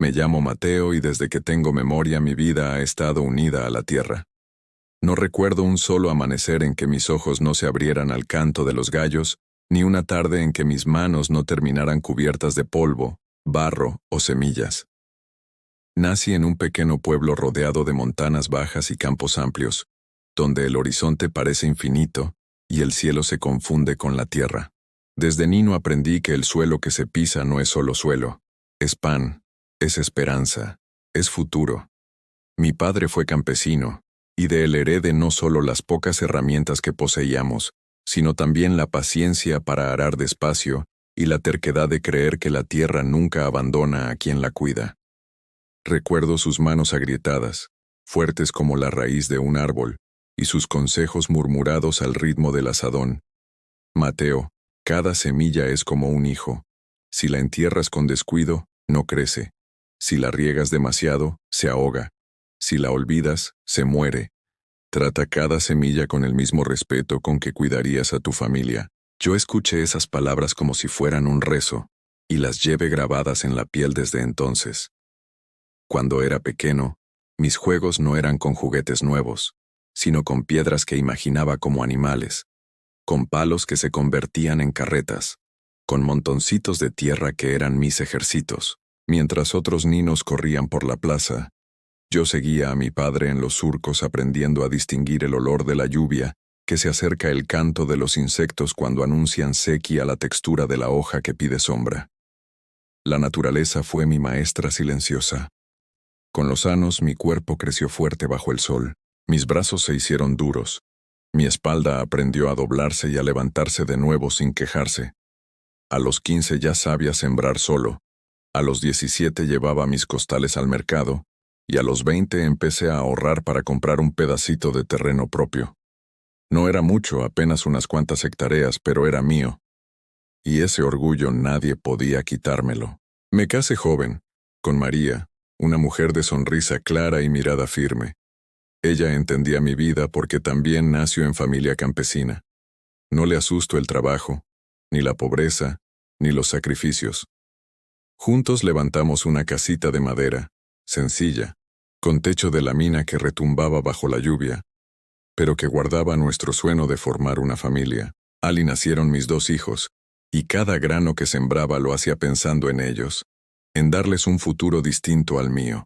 Me llamo Mateo y desde que tengo memoria mi vida ha estado unida a la tierra. No recuerdo un solo amanecer en que mis ojos no se abrieran al canto de los gallos, ni una tarde en que mis manos no terminaran cubiertas de polvo, barro o semillas. Nací en un pequeño pueblo rodeado de montanas bajas y campos amplios, donde el horizonte parece infinito y el cielo se confunde con la tierra. Desde niño aprendí que el suelo que se pisa no es solo suelo, es pan, es esperanza, es futuro. Mi padre fue campesino, y de él heredé no solo las pocas herramientas que poseíamos, sino también la paciencia para arar despacio y la terquedad de creer que la tierra nunca abandona a quien la cuida. Recuerdo sus manos agrietadas, fuertes como la raíz de un árbol, y sus consejos murmurados al ritmo del azadón. Mateo, cada semilla es como un hijo. Si la entierras con descuido, no crece. Si la riegas demasiado, se ahoga. Si la olvidas, se muere. Trata cada semilla con el mismo respeto con que cuidarías a tu familia. Yo escuché esas palabras como si fueran un rezo, y las llevé grabadas en la piel desde entonces. Cuando era pequeño, mis juegos no eran con juguetes nuevos, sino con piedras que imaginaba como animales, con palos que se convertían en carretas, con montoncitos de tierra que eran mis ejércitos. Mientras otros niños corrían por la plaza, yo seguía a mi padre en los surcos aprendiendo a distinguir el olor de la lluvia, que se acerca el canto de los insectos cuando anuncian sequía la textura de la hoja que pide sombra. La naturaleza fue mi maestra silenciosa. Con los años mi cuerpo creció fuerte bajo el sol, mis brazos se hicieron duros, mi espalda aprendió a doblarse y a levantarse de nuevo sin quejarse. A los 15 ya sabía sembrar solo, a los 17 llevaba mis costales al mercado, y a los 20 empecé a ahorrar para comprar un pedacito de terreno propio. No era mucho, apenas unas cuantas hectáreas, pero era mío. Y ese orgullo nadie podía quitármelo. Me casé joven, con María, una mujer de sonrisa clara y mirada firme. Ella entendía mi vida porque también nació en familia campesina. No le asustó el trabajo, ni la pobreza, ni los sacrificios. Juntos levantamos una casita de madera, sencilla, con techo de lámina que retumbaba bajo la lluvia, pero que guardaba nuestro sueño de formar una familia. Allí nacieron mis 2 hijos, y cada grano que sembraba lo hacía pensando en ellos, en darles un futuro distinto al mío.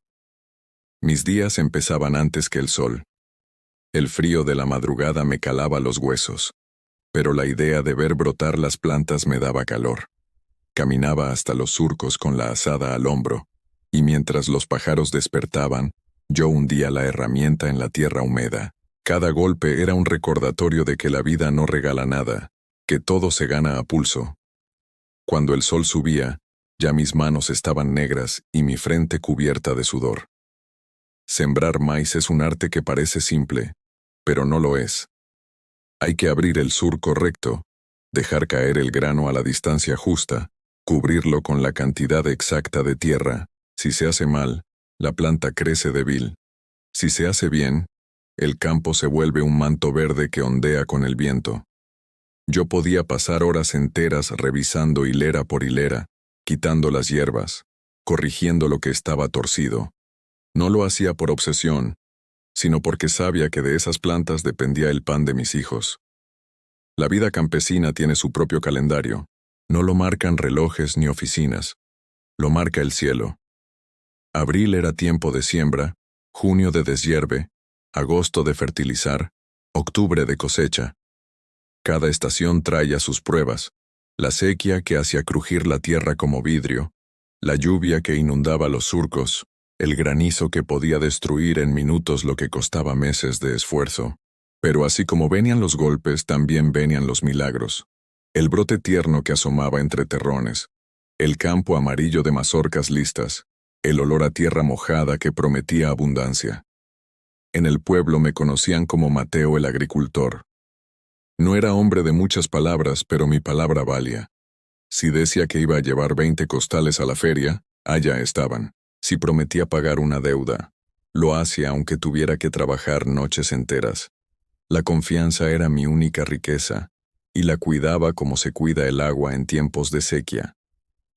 Mis días empezaban antes que el sol. El frío de la madrugada me calaba los huesos, pero la idea de ver brotar las plantas me daba calor. Caminaba hasta los surcos con la azada al hombro, y mientras los pájaros despertaban, yo hundía la herramienta en la tierra húmeda. Cada golpe era un recordatorio de que la vida no regala nada, que todo se gana a pulso. Cuando el sol subía, ya mis manos estaban negras y mi frente cubierta de sudor. Sembrar maíz es un arte que parece simple, pero no lo es. Hay que abrir el surco recto, dejar caer el grano a la distancia justa, cubrirlo con la cantidad exacta de tierra. Si se hace mal, la planta crece débil. Si se hace bien, el campo se vuelve un manto verde que ondea con el viento. Yo podía pasar horas enteras revisando hilera por hilera, quitando las hierbas, corrigiendo lo que estaba torcido. No lo hacía por obsesión, sino porque sabía que de esas plantas dependía el pan de mis hijos. La vida campesina tiene su propio calendario. No lo marcan relojes ni oficinas. Lo marca el cielo. Abril era tiempo de siembra, junio de deshierve, agosto de fertilizar, octubre de cosecha. Cada estación traía sus pruebas, la sequía que hacía crujir la tierra como vidrio, la lluvia que inundaba los surcos, el granizo que podía destruir en minutos lo que costaba meses de esfuerzo. Pero así como venían los golpes, también venían los milagros. El brote tierno que asomaba entre terrones, el campo amarillo de mazorcas listas, el olor a tierra mojada que prometía abundancia. En el pueblo me conocían como Mateo el agricultor. No era hombre de muchas palabras, pero mi palabra valía. Si decía que iba a llevar 20 costales a la feria, allá estaban. Si prometía pagar una deuda, lo hacía aunque tuviera que trabajar noches enteras. La confianza era mi única riqueza, y la cuidaba como se cuida el agua en tiempos de sequía.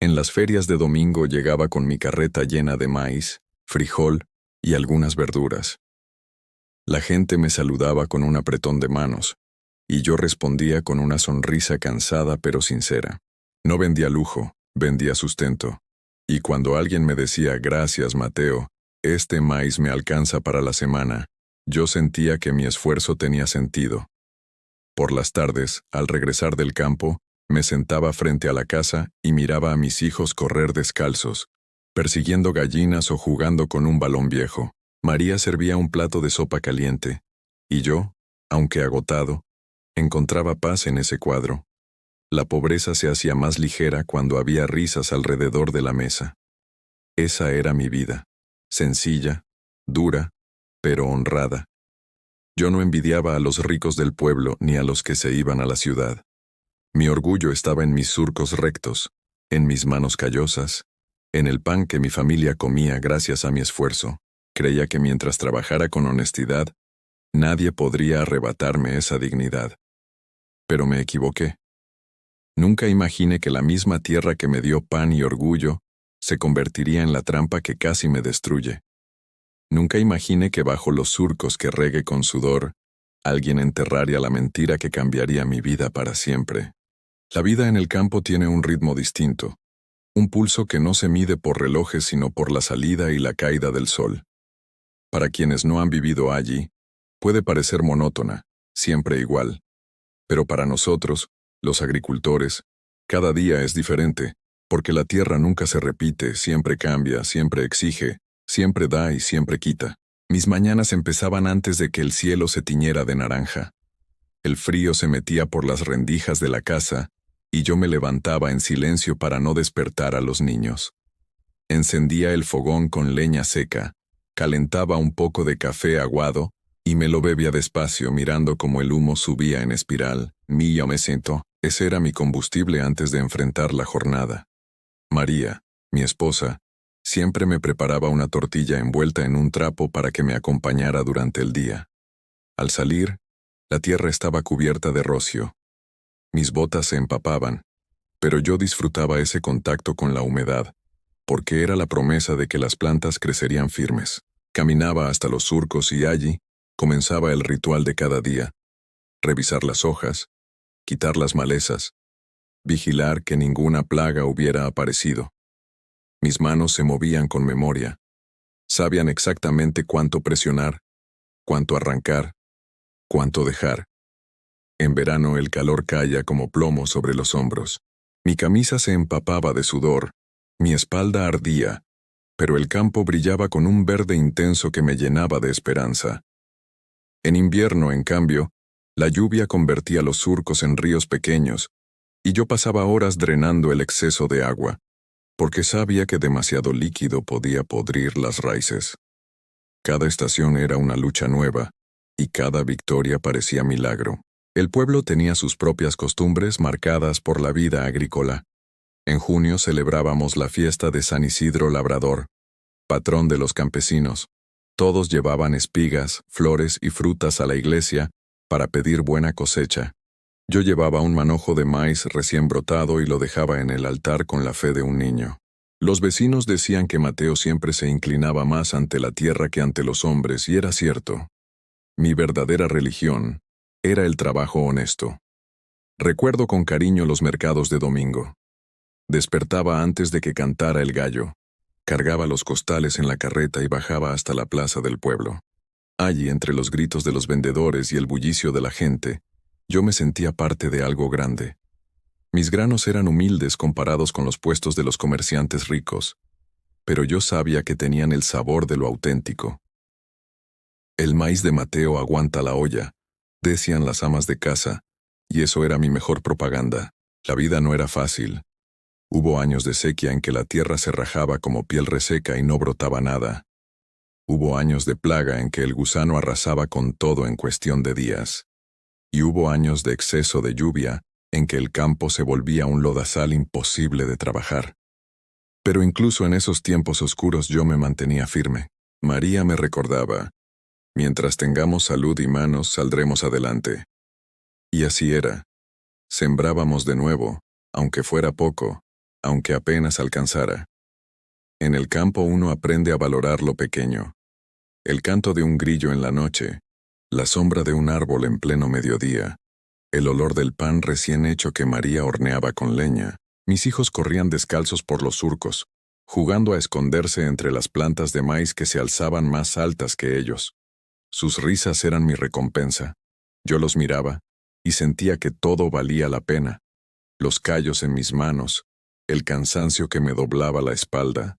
En las ferias de domingo llegaba con mi carreta llena de maíz, frijol y algunas verduras. La gente me saludaba con un apretón de manos, y yo respondía con una sonrisa cansada pero sincera. No vendía lujo, vendía sustento. Y cuando alguien me decía «Gracias, Mateo, este maíz me alcanza para la semana», yo sentía que mi esfuerzo tenía sentido. Por las tardes, al regresar del campo, me sentaba frente a la casa y miraba a mis hijos correr descalzos, persiguiendo gallinas o jugando con un balón viejo. María servía un plato de sopa caliente, y yo, aunque agotado, encontraba paz en ese cuadro. La pobreza se hacía más ligera cuando había risas alrededor de la mesa. Esa era mi vida, sencilla, dura, pero honrada. Yo no envidiaba a los ricos del pueblo ni a los que se iban a la ciudad. Mi orgullo estaba en mis surcos rectos, en mis manos callosas, en el pan que mi familia comía gracias a mi esfuerzo. Creía que mientras trabajara con honestidad, nadie podría arrebatarme esa dignidad. Pero me equivoqué. Nunca imaginé que la misma tierra que me dio pan y orgullo se convertiría en la trampa que casi me destruye. Nunca imaginé que bajo los surcos que regué con sudor, alguien enterraría la mentira que cambiaría mi vida para siempre. La vida en el campo tiene un ritmo distinto, un pulso que no se mide por relojes sino por la salida y la caída del sol. Para quienes no han vivido allí, puede parecer monótona, siempre igual. Pero para nosotros, los agricultores, cada día es diferente, porque la tierra nunca se repite, siempre cambia, siempre exige, siempre da y siempre quita. Mis mañanas empezaban antes de que el cielo se tiñera de naranja. El frío se metía por las rendijas de la casa, y yo me levantaba en silencio para no despertar a los niños. Encendía el fogón con leña seca, calentaba un poco de café aguado, y me lo bebía despacio mirando cómo el humo subía en espiral. Yo me siento, ese era mi combustible antes de enfrentar la jornada. María, mi esposa, siempre me preparaba una tortilla envuelta en un trapo para que me acompañara durante el día. Al salir, la tierra estaba cubierta de rocio. Mis botas se empapaban, pero yo disfrutaba ese contacto con la humedad, porque era la promesa de que las plantas crecerían firmes. Caminaba hasta los surcos y allí comenzaba el ritual de cada día: revisar las hojas, quitar las malezas, vigilar que ninguna plaga hubiera aparecido. Mis manos se movían con memoria. Sabían exactamente cuánto presionar, cuánto arrancar, cuánto dejar. En verano el calor caía como plomo sobre los hombros. Mi camisa se empapaba de sudor, mi espalda ardía, pero el campo brillaba con un verde intenso que me llenaba de esperanza. En invierno, en cambio, la lluvia convertía los surcos en ríos pequeños, y yo pasaba horas drenando el exceso de agua, porque sabía que demasiado líquido podía podrir las raíces. Cada estación era una lucha nueva, y cada victoria parecía milagro. El pueblo tenía sus propias costumbres marcadas por la vida agrícola. En junio celebrábamos la fiesta de San Isidro Labrador, patrón de los campesinos. Todos llevaban espigas, flores y frutas a la iglesia para pedir buena cosecha. Yo llevaba un manojo de maíz recién brotado y lo dejaba en el altar con la fe de un niño. Los vecinos decían que Mateo siempre se inclinaba más ante la tierra que ante los hombres, y era cierto. Mi verdadera religión era el trabajo honesto. Recuerdo con cariño los mercados de domingo. Despertaba antes de que cantara el gallo. Cargaba los costales en la carreta y bajaba hasta la plaza del pueblo. Allí, entre los gritos de los vendedores y el bullicio de la gente, yo me sentía parte de algo grande. Mis granos eran humildes comparados con los puestos de los comerciantes ricos, pero yo sabía que tenían el sabor de lo auténtico. El maíz de Mateo aguanta la olla, decían las amas de casa, y eso era mi mejor propaganda. La vida no era fácil. Hubo años de sequía en que la tierra se rajaba como piel reseca y no brotaba nada. Hubo años de plaga en que el gusano arrasaba con todo en cuestión de días. Y hubo años de exceso de lluvia en que el campo se volvía un lodazal imposible de trabajar. Pero incluso en esos tiempos oscuros yo me mantenía firme. María me recordaba: mientras tengamos salud y manos, saldremos adelante. Y así era. Sembrábamos de nuevo, aunque fuera poco, aunque apenas alcanzara. En el campo uno aprende a valorar lo pequeño. El canto de un grillo en la noche, la sombra de un árbol en pleno mediodía, el olor del pan recién hecho que María horneaba con leña. Mis hijos corrían descalzos por los surcos, jugando a esconderse entre las plantas de maíz que se alzaban más altas que ellos. Sus risas eran mi recompensa. Yo los miraba y sentía que todo valía la pena. Los callos en mis manos, el cansancio que me doblaba la espalda,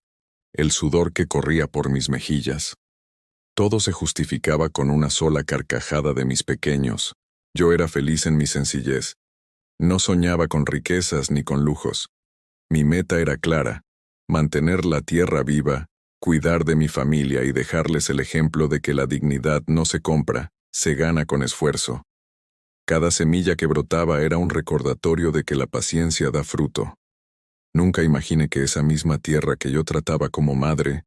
el sudor que corría por mis mejillas. Todo se justificaba con una sola carcajada de mis pequeños. Yo era feliz en mi sencillez. No soñaba con riquezas ni con lujos. Mi meta era clara: mantener la tierra viva, cuidar de mi familia y dejarles el ejemplo de que la dignidad no se compra, se gana con esfuerzo. Cada semilla que brotaba era un recordatorio de que la paciencia da fruto. Nunca imaginé que esa misma tierra que yo trataba como madre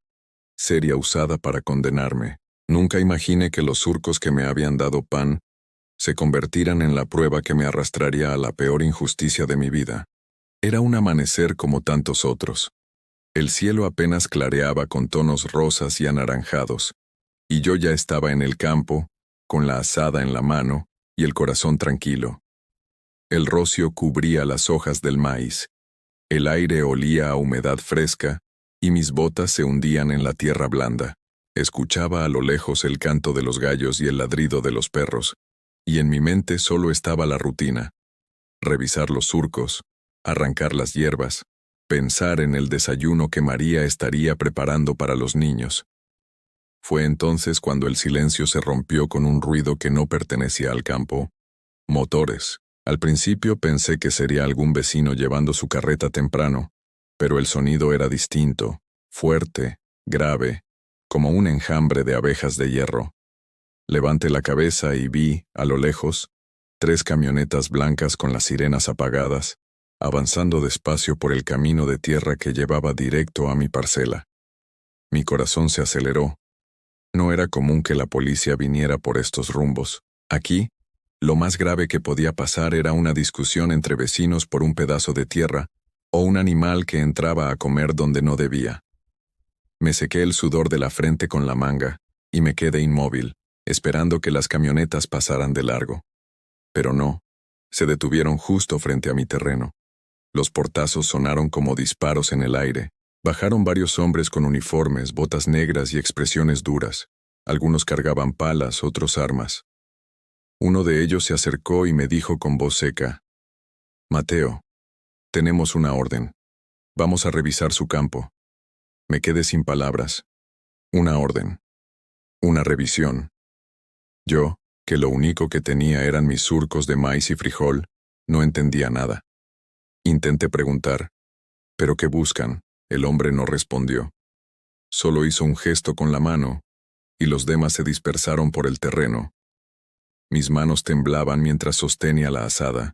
sería usada para condenarme. Nunca imaginé que los surcos que me habían dado pan se convertiran en la prueba que me arrastraría a la peor injusticia de mi vida. Era un amanecer como tantos otros. El cielo apenas clareaba con tonos rosas y anaranjados, y yo ya estaba en el campo, con la azada en la mano y el corazón tranquilo. El rocio cubría las hojas del maíz, el aire olía a humedad fresca, y mis botas se hundían en la tierra blanda. Escuchaba a lo lejos el canto de los gallos y el ladrido de los perros, y en mi mente solo estaba la rutina: revisar los surcos, arrancar las hierbas, pensar en el desayuno que María estaría preparando para los niños. Fue entonces cuando el silencio se rompió con un ruido que no pertenecía al campo. Motores. Al principio pensé que sería algún vecino llevando su carreta temprano, pero el sonido era distinto, fuerte, grave, como un enjambre de abejas de hierro. Levanté la cabeza y vi, a lo lejos, 3 camionetas blancas con las sirenas apagadas, avanzando despacio por el camino de tierra que llevaba directo a mi parcela. Mi corazón se aceleró. No era común que la policía viniera por estos rumbos. Aquí, lo más grave que podía pasar era una discusión entre vecinos por un pedazo de tierra, o un animal que entraba a comer donde no debía. Me sequé el sudor de la frente con la manga, y me quedé inmóvil, esperando que las camionetas pasaran de largo. Pero no, se detuvieron justo frente a mi terreno. Los portazos sonaron como disparos en el aire. Bajaron varios hombres con uniformes, botas negras y expresiones duras. Algunos cargaban palas, otros armas. Uno de ellos se acercó y me dijo con voz seca: «Mateo, tenemos una orden. Vamos a revisar su campo». Me quedé sin palabras. Una orden. Una revisión. Yo, que lo único que tenía eran mis surcos de maíz y frijol, no entendía nada. Intenté preguntar: «¿Pero qué buscan?». El hombre no respondió. Solo hizo un gesto con la mano, y los demás se dispersaron por el terreno. Mis manos temblaban mientras sostenía la azada.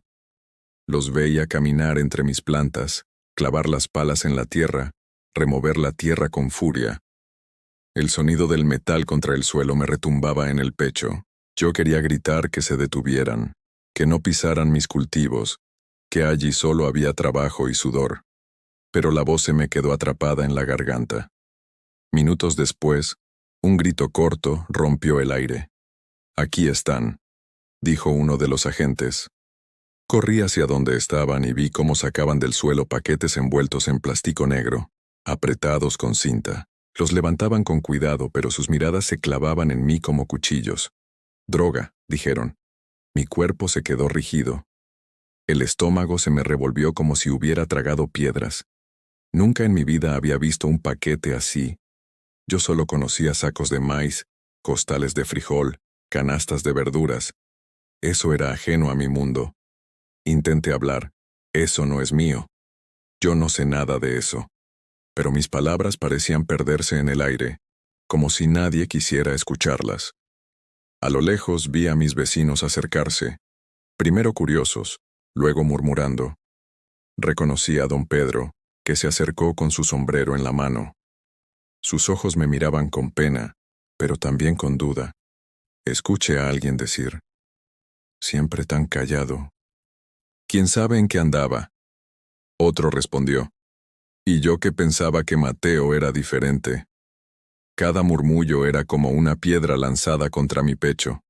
Los veía caminar entre mis plantas, clavar las palas en la tierra, remover la tierra con furia. El sonido del metal contra el suelo me retumbaba en el pecho. Yo quería gritar que se detuvieran, que no pisaran mis cultivos, que allí solo había trabajo y sudor. Pero la voz se me quedó atrapada en la garganta. Minutos después, un grito corto rompió el aire. «Aquí están», dijo uno de los agentes. Corrí hacia donde estaban y vi cómo sacaban del suelo paquetes envueltos en plástico negro, apretados con cinta. Los levantaban con cuidado, pero sus miradas se clavaban en mí como cuchillos. «Droga», dijeron. Mi cuerpo se quedó rígido. El estómago se me revolvió como si hubiera tragado piedras. Nunca en mi vida había visto un paquete así. Yo solo conocía sacos de maíz, costales de frijol, canastas de verduras. Eso era ajeno a mi mundo. Intenté hablar. «Eso no es mío. Yo no sé nada de eso». Pero mis palabras parecían perderse en el aire, como si nadie quisiera escucharlas. A lo lejos vi a mis vecinos acercarse, primero curiosos, luego murmurando. Reconocí a don Pedro, que se acercó con su sombrero en la mano. Sus ojos me miraban con pena, pero también con duda. Escuché a alguien decir: «Siempre tan callado. ¿Quién sabe en qué andaba?». Otro respondió: Y yo que pensaba que Mateo era diferente. Cada murmullo era como una piedra lanzada contra mi pecho.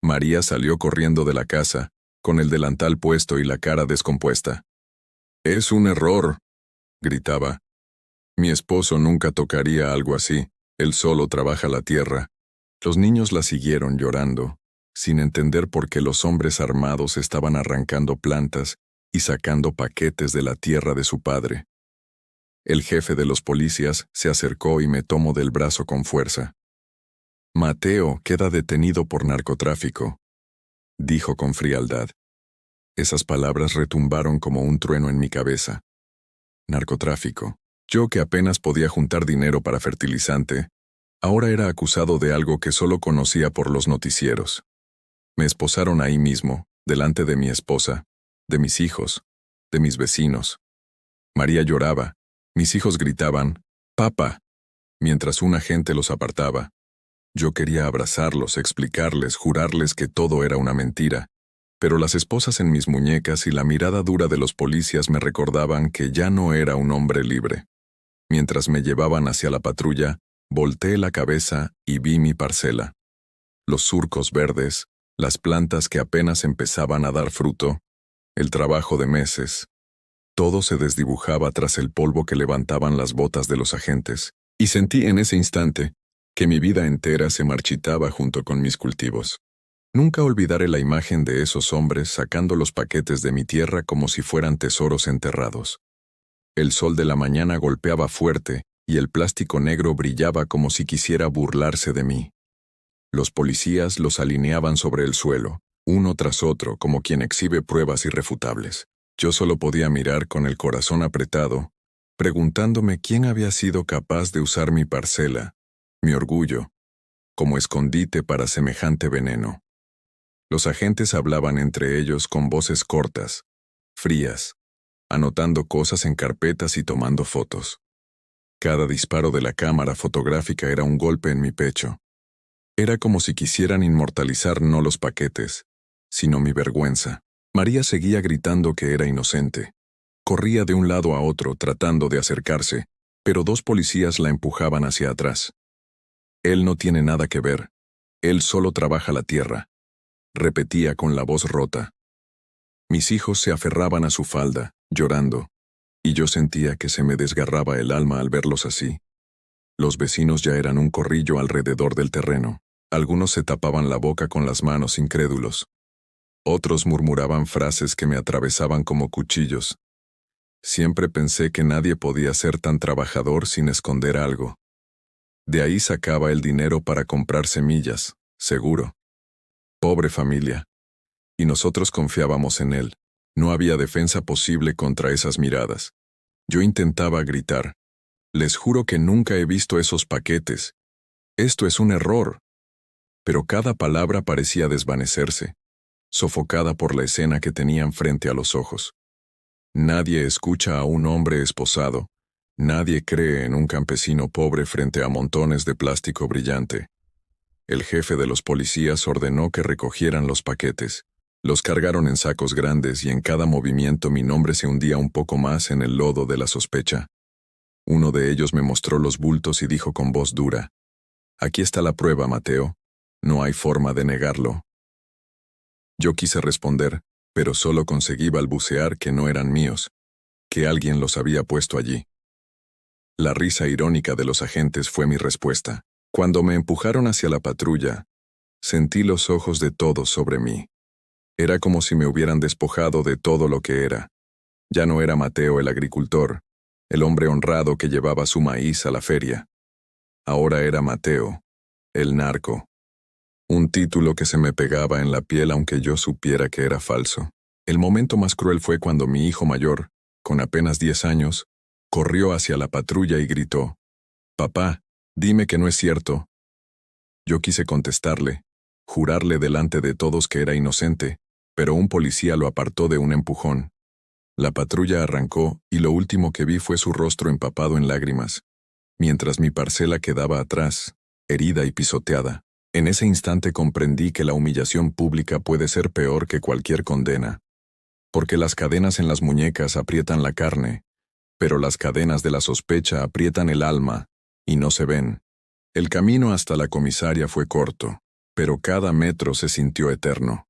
María salió corriendo de la casa, con el delantal puesto y la cara descompuesta. «Es un error», gritaba. «Mi esposo nunca tocaría algo así, él solo trabaja la tierra». Los niños la siguieron llorando, sin entender por qué los hombres armados estaban arrancando plantas y sacando paquetes de la tierra de su padre. El jefe de los policías se acercó y me tomó del brazo con fuerza. «Mateo queda detenido por narcotráfico», dijo con frialdad. Esas palabras retumbaron como un trueno en mi cabeza. Narcotráfico. Yo que apenas podía juntar dinero para fertilizante, ahora era acusado de algo que solo conocía por los noticieros. Me esposaron ahí mismo, delante de mi esposa, de mis hijos, de mis vecinos. María lloraba, mis hijos gritaban, «¡Papá!», mientras un agente los apartaba. Yo quería abrazarlos, explicarles, jurarles que todo era una mentira, pero las esposas en mis muñecas y la mirada dura de los policías me recordaban que ya no era un hombre libre. Mientras me llevaban hacia la patrulla, volteé la cabeza y vi mi parcela. Los surcos verdes, las plantas que apenas empezaban a dar fruto, el trabajo de meses. Todo se desdibujaba tras el polvo que levantaban las botas de los agentes, y sentí en ese instante que mi vida entera se marchitaba junto con mis cultivos. Nunca olvidaré la imagen de esos hombres sacando los paquetes de mi tierra como si fueran tesoros enterrados. El sol de la mañana golpeaba fuerte y el plástico negro brillaba como si quisiera burlarse de mí. Los policías los alineaban sobre el suelo, uno tras otro, como quien exhibe pruebas irrefutables. Yo solo podía mirar con el corazón apretado, preguntándome quién había sido capaz de usar mi parcela, mi orgullo, como escondite para semejante veneno. Los agentes hablaban entre ellos con voces cortas, frías, anotando cosas en carpetas y tomando fotos. Cada disparo de la cámara fotográfica era un golpe en mi pecho. Era como si quisieran inmortalizar no los paquetes, sino mi vergüenza. María seguía gritando que era inocente. Corría de un lado a otro tratando de acercarse, pero dos policías la empujaban hacia atrás. «Él no tiene nada que ver. Él solo trabaja la tierra», repetía con la voz rota. Mis hijos se aferraban a su falda, llorando, y yo sentía que se me desgarraba el alma al verlos así. Los vecinos ya eran un corrillo alrededor del terreno. Algunos se tapaban la boca con las manos incrédulos. Otros murmuraban frases que me atravesaban como cuchillos. Siempre pensé que nadie podía ser tan trabajador sin esconder algo. De ahí sacaba el dinero para comprar semillas, seguro. Pobre familia. Y nosotros confiábamos en él. No había defensa posible contra esas miradas. Yo intentaba gritar. «Les juro que nunca he visto esos paquetes. Esto es un error». Pero cada palabra parecía desvanecerse, sofocada por la escena que tenían frente a los ojos. Nadie escucha a un hombre esposado. Nadie cree en un campesino pobre frente a montones de plástico brillante. El jefe de los policías ordenó que recogieran los paquetes. Los cargaron en sacos grandes y en cada movimiento mi nombre se hundía un poco más en el lodo de la sospecha. Uno de ellos me mostró los bultos y dijo con voz dura: «Aquí está la prueba, Mateo. No hay forma de negarlo». Yo quise responder, pero solo conseguí balbucear que no eran míos, que alguien los había puesto allí. La risa irónica de los agentes fue mi respuesta. Cuando me empujaron hacia la patrulla, sentí los ojos de todos sobre mí. Era como si me hubieran despojado de todo lo que era. Ya no era Mateo el agricultor, el hombre honrado que llevaba su maíz a la feria. Ahora era Mateo, el narco. Un título que se me pegaba en la piel aunque yo supiera que era falso. El momento más cruel fue cuando mi hijo mayor, con apenas 10 años, corrió hacia la patrulla y gritó: «Papá, dime que no es cierto». Yo quise contestarle, jurarle delante de todos que era inocente, pero un policía lo apartó de un empujón. La patrulla arrancó y lo último que vi fue su rostro empapado en lágrimas, mientras mi parcela quedaba atrás, herida y pisoteada. En ese instante comprendí que la humillación pública puede ser peor que cualquier condena, porque las cadenas en las muñecas aprietan la carne, pero las cadenas de la sospecha aprietan el alma y no se ven. El camino hasta la comisaria fue corto, pero cada metro se sintió eterno.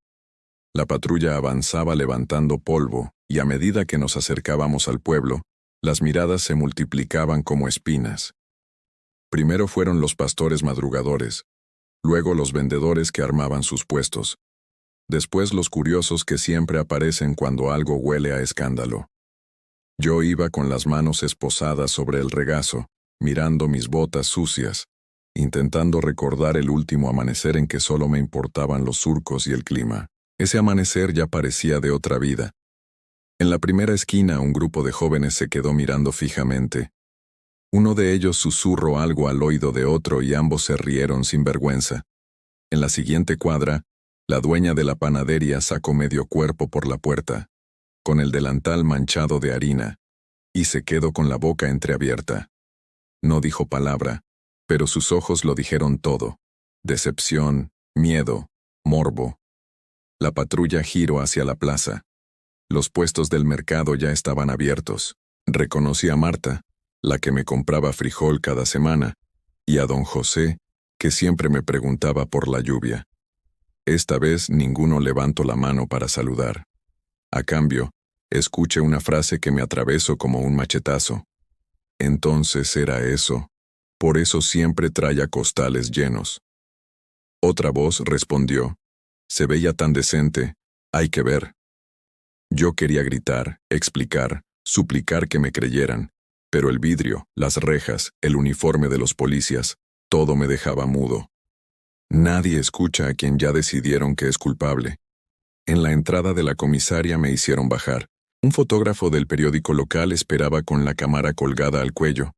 La patrulla avanzaba levantando polvo, y a medida que nos acercábamos al pueblo, las miradas se multiplicaban como espinas. Primero fueron los pastores madrugadores, luego los vendedores que armaban sus puestos, después los curiosos que siempre aparecen cuando algo huele a escándalo. Yo iba con las manos esposadas sobre el regazo, mirando mis botas sucias, intentando recordar el último amanecer en que solo me importaban los surcos y el clima. Ese amanecer ya parecía de otra vida. En la primera esquina un grupo de jóvenes se quedó mirando fijamente. Uno de ellos susurró algo al oído de otro y ambos se rieron sin vergüenza. En la siguiente cuadra, la dueña de la panadería sacó medio cuerpo por la puerta, con el delantal manchado de harina, y se quedó con la boca entreabierta. No dijo palabra, pero sus ojos lo dijeron todo: decepción, miedo, morbo. La patrulla giró hacia la plaza. Los puestos del mercado ya estaban abiertos. Reconocí a Marta, la que me compraba frijol cada semana, y a don José, que siempre me preguntaba por la lluvia. Esta vez ninguno levantó la mano para saludar. A cambio, escuché una frase que me atravesó como un machetazo. Entonces era eso. Por eso siempre traía costales llenos. Otra voz respondió: se veía tan decente, hay que ver. Yo quería gritar, explicar, suplicar que me creyeran, pero el vidrio, las rejas, el uniforme de los policías, todo me dejaba mudo. Nadie escucha a quien ya decidieron que es culpable. En la entrada de la comisaria me hicieron bajar. Un fotógrafo del periódico local esperaba con la cámara colgada al cuello.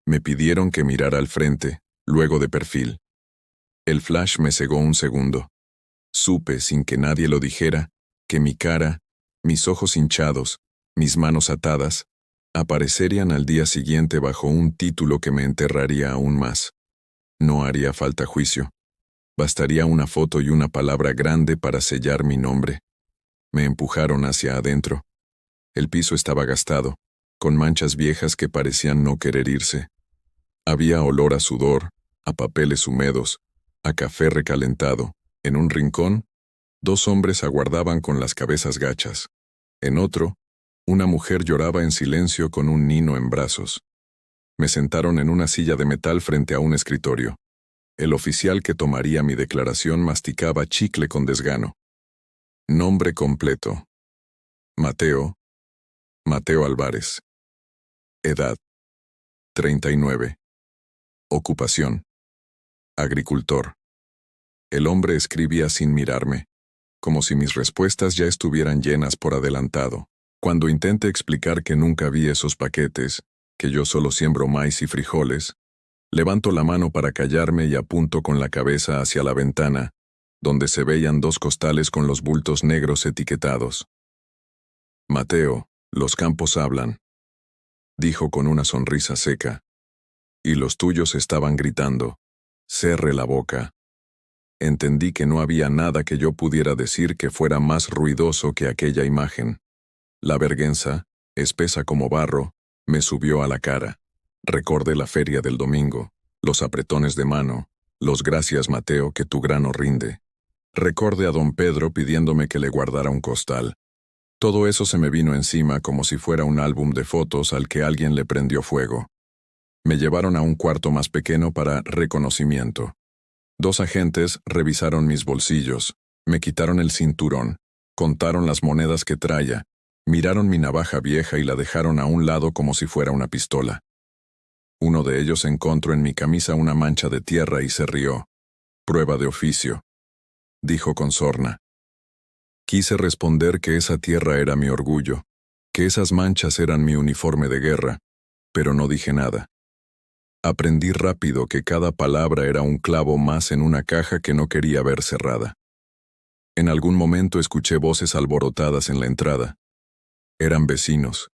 Me pidieron que mirara al frente, luego de perfil. El flash me cegó un segundo. Supe, sin que nadie lo dijera, que mi cara, mis ojos hinchados, mis manos atadas, aparecerían al día siguiente bajo un título que me enterraría aún más. No haría falta juicio. Bastaría una foto y una palabra grande para sellar mi nombre. Me empujaron hacia adentro. El piso estaba gastado, con manchas viejas que parecían no querer irse. Había olor a sudor, a papeles húmedos, a café recalentado. En un rincón, dos hombres aguardaban con las cabezas gachas. En otro, una mujer lloraba en silencio con un niño en brazos. Me sentaron en una silla de metal frente a un escritorio. El oficial que tomaría mi declaración masticaba chicle con desgano. Nombre completo: Mateo Álvarez. Edad: 39. Ocupación: agricultor. El hombre escribía sin mirarme, como si mis respuestas ya estuvieran llenas por adelantado. Cuando intenté explicar que nunca vi esos paquetes, que yo solo siembro maíz y frijoles, levanto la mano para callarme y apunto con la cabeza hacia la ventana, donde se veían dos costales con los bultos negros etiquetados. Mateo, los campos hablan, dijo con una sonrisa seca. Y los tuyos estaban gritando: cerre la boca. Entendí que no había nada que yo pudiera decir que fuera más ruidoso que aquella imagen. La vergüenza, espesa como barro, me subió a la cara. Recordé la feria del domingo, los apretones de mano, los gracias Mateo que tu grano rinde. Recordé a don Pedro pidiéndome que le guardara un costal. Todo eso se me vino encima como si fuera un álbum de fotos al que alguien le prendió fuego. Me llevaron a un cuarto más pequeño para reconocimiento. Dos agentes revisaron mis bolsillos, me quitaron el cinturón, contaron las monedas que traía, miraron mi navaja vieja y la dejaron a un lado como si fuera una pistola. Uno de ellos encontró en mi camisa una mancha de tierra y se rió. Prueba de oficio, dijo con sorna. Quise responder que esa tierra era mi orgullo, que esas manchas eran mi uniforme de guerra, pero no dije nada. Aprendí rápido que cada palabra era un clavo más en una caja que no quería ver cerrada. En algún momento escuché voces alborotadas en la entrada. Eran vecinos.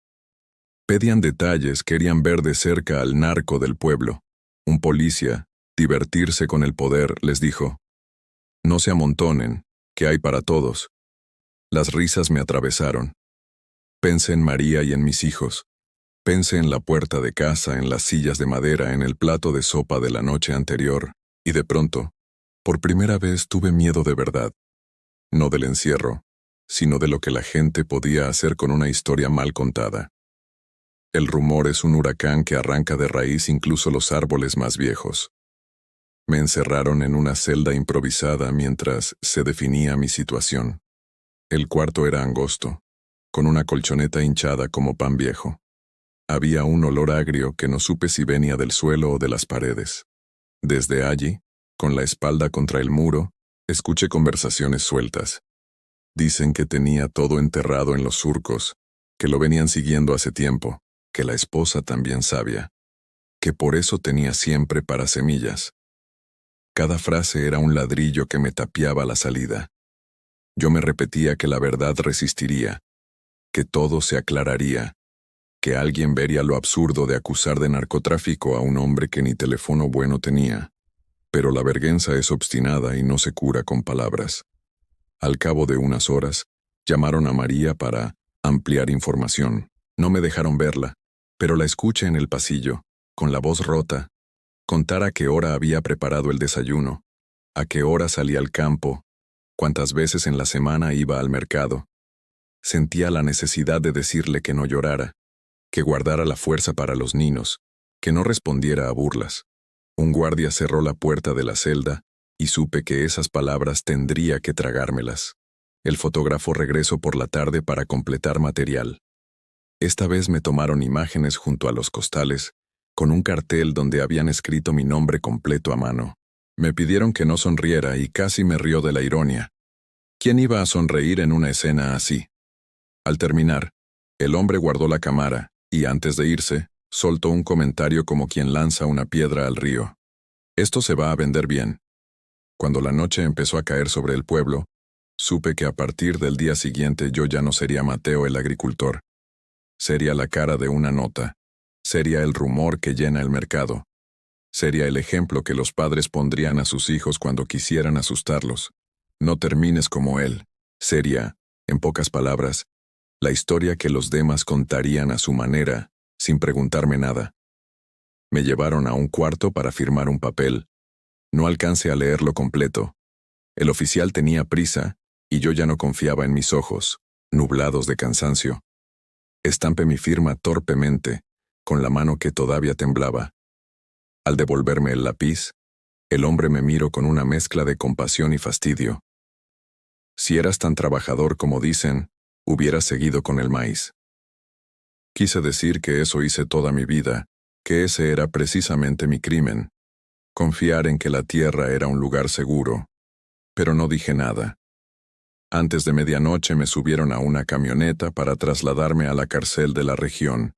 Pedían detalles, querían ver de cerca al narco del pueblo. Un policía, divertirse con el poder, les dijo: no se amontonen, que hay para todos. Las risas me atravesaron. Pensé en María y en mis hijos. Pensé en la puerta de casa, en las sillas de madera, en el plato de sopa de la noche anterior, y de pronto, por primera vez tuve miedo de verdad, no del encierro, sino de lo que la gente podía hacer con una historia mal contada. El rumor es un huracán que arranca de raíz incluso los árboles más viejos. Me encerraron en una celda improvisada mientras se definía mi situación. El cuarto era angosto, con una colchoneta hinchada como pan viejo. Había un olor agrio que no supe si venía del suelo o de las paredes. Desde allí, con la espalda contra el muro, escuché conversaciones sueltas. Dicen que tenía todo enterrado en los surcos, que lo venían siguiendo hace tiempo, que la esposa también sabía, que por eso tenía siempre para semillas. Cada frase era un ladrillo que me tapiaba la salida. Yo me repetía que la verdad resistiría, que todo se aclararía, que alguien vería lo absurdo de acusar de narcotráfico a un hombre que ni teléfono bueno tenía. Pero la vergüenza es obstinada y no se cura con palabras. Al cabo de unas horas, llamaron a María para ampliar información. No me dejaron verla, pero la escuché en el pasillo, con la voz rota, contar a qué hora había preparado el desayuno, a qué hora salía al campo, cuántas veces en la semana iba al mercado. Sentía la necesidad de decirle que no llorara, que guardara la fuerza para los niños, que no respondiera a burlas. Un guardia cerró la puerta de la celda y supe que esas palabras tendría que tragármelas. El fotógrafo regresó por la tarde para completar material. Esta vez me tomaron imágenes junto a los costales, con un cartel donde habían escrito mi nombre completo a mano. Me pidieron que no sonriera y casi me rió de la ironía. ¿Quién iba a sonreír en una escena así? Al terminar, el hombre guardó la cámara y antes de irse, soltó un comentario como quien lanza una piedra al río. Esto se va a vender bien. Cuando la noche empezó a caer sobre el pueblo, supe que a partir del día siguiente yo ya no sería Mateo el agricultor. Sería la cara de una nota. Sería el rumor que llena el mercado. Sería el ejemplo que los padres pondrían a sus hijos cuando quisieran asustarlos. No termines como él. Sería, en pocas palabras, la historia que los demás contarían a su manera, sin preguntarme nada. Me llevaron a un cuarto para firmar un papel. No alcancé a leerlo completo. El oficial tenía prisa, y yo ya no confiaba en mis ojos, nublados de cansancio. Estampé mi firma torpemente, con la mano que todavía temblaba. Al devolverme el lápiz, el hombre me miró con una mezcla de compasión y fastidio. Si eras tan trabajador como dicen, hubieras seguido con el maíz. Quise decir que eso hice toda mi vida, que ese era precisamente mi crimen. Confiar en que la tierra era un lugar seguro. Pero no dije nada. Antes de medianoche me subieron a una camioneta para trasladarme a la cárcel de la región.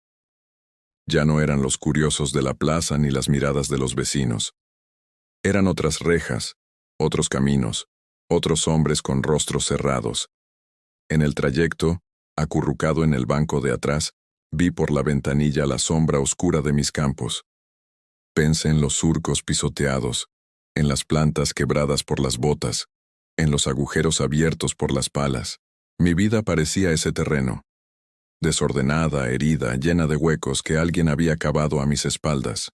Ya no eran los curiosos de la plaza ni las miradas de los vecinos. Eran otras rejas, otros caminos, otros hombres con rostros cerrados. En el trayecto, acurrucado en el banco de atrás, vi por la ventanilla la sombra oscura de mis campos. Pensé en los surcos pisoteados, en las plantas quebradas por las botas, en los agujeros abiertos por las palas. Mi vida parecía ese terreno. Desordenada, herida, llena de huecos que alguien había cavado a mis espaldas.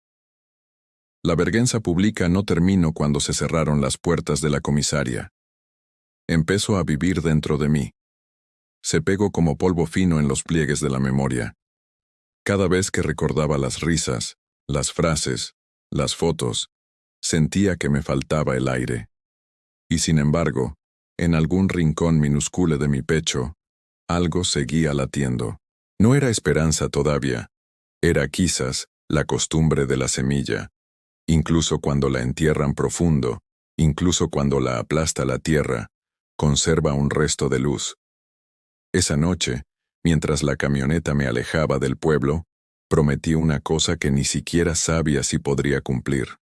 La vergüenza pública no terminó cuando se cerraron las puertas de la comisaria. Empezó a vivir dentro de mí. Se pegó como polvo fino en los pliegues de la memoria. Cada vez que recordaba las risas, las frases, las fotos, sentía que me faltaba el aire. Y sin embargo, en algún rincón minúsculo de mi pecho, algo seguía latiendo. No era esperanza todavía, era quizás la costumbre de la semilla. Incluso cuando la entierran profundo, incluso cuando la aplasta la tierra, conserva un resto de luz. Esa noche, mientras la camioneta me alejaba del pueblo, prometí una cosa que ni siquiera sabía si podría cumplir.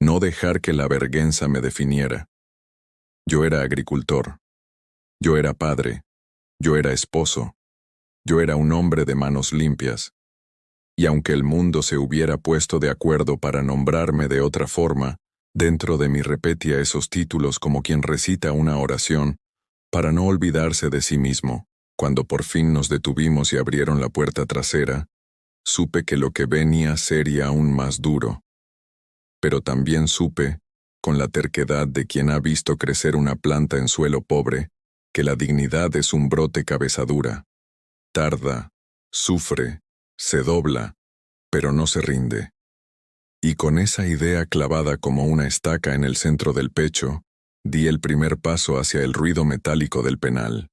No dejar que la vergüenza me definiera. Yo era agricultor. Yo era padre. Yo era esposo. Yo era un hombre de manos limpias. Y aunque el mundo se hubiera puesto de acuerdo para nombrarme de otra forma, dentro de mí repetía esos títulos como quien recita una oración, para no olvidarse de sí mismo. Cuando por fin nos detuvimos y abrieron la puerta trasera, supe que lo que venía sería aún más duro. Pero también supe, con la terquedad de quien ha visto crecer una planta en suelo pobre, que la dignidad es un brote cabezadura. Tarda, sufre, se dobla, pero no se rinde. Y con esa idea clavada como una estaca en el centro del pecho, di el primer paso hacia el ruido metálico del penal.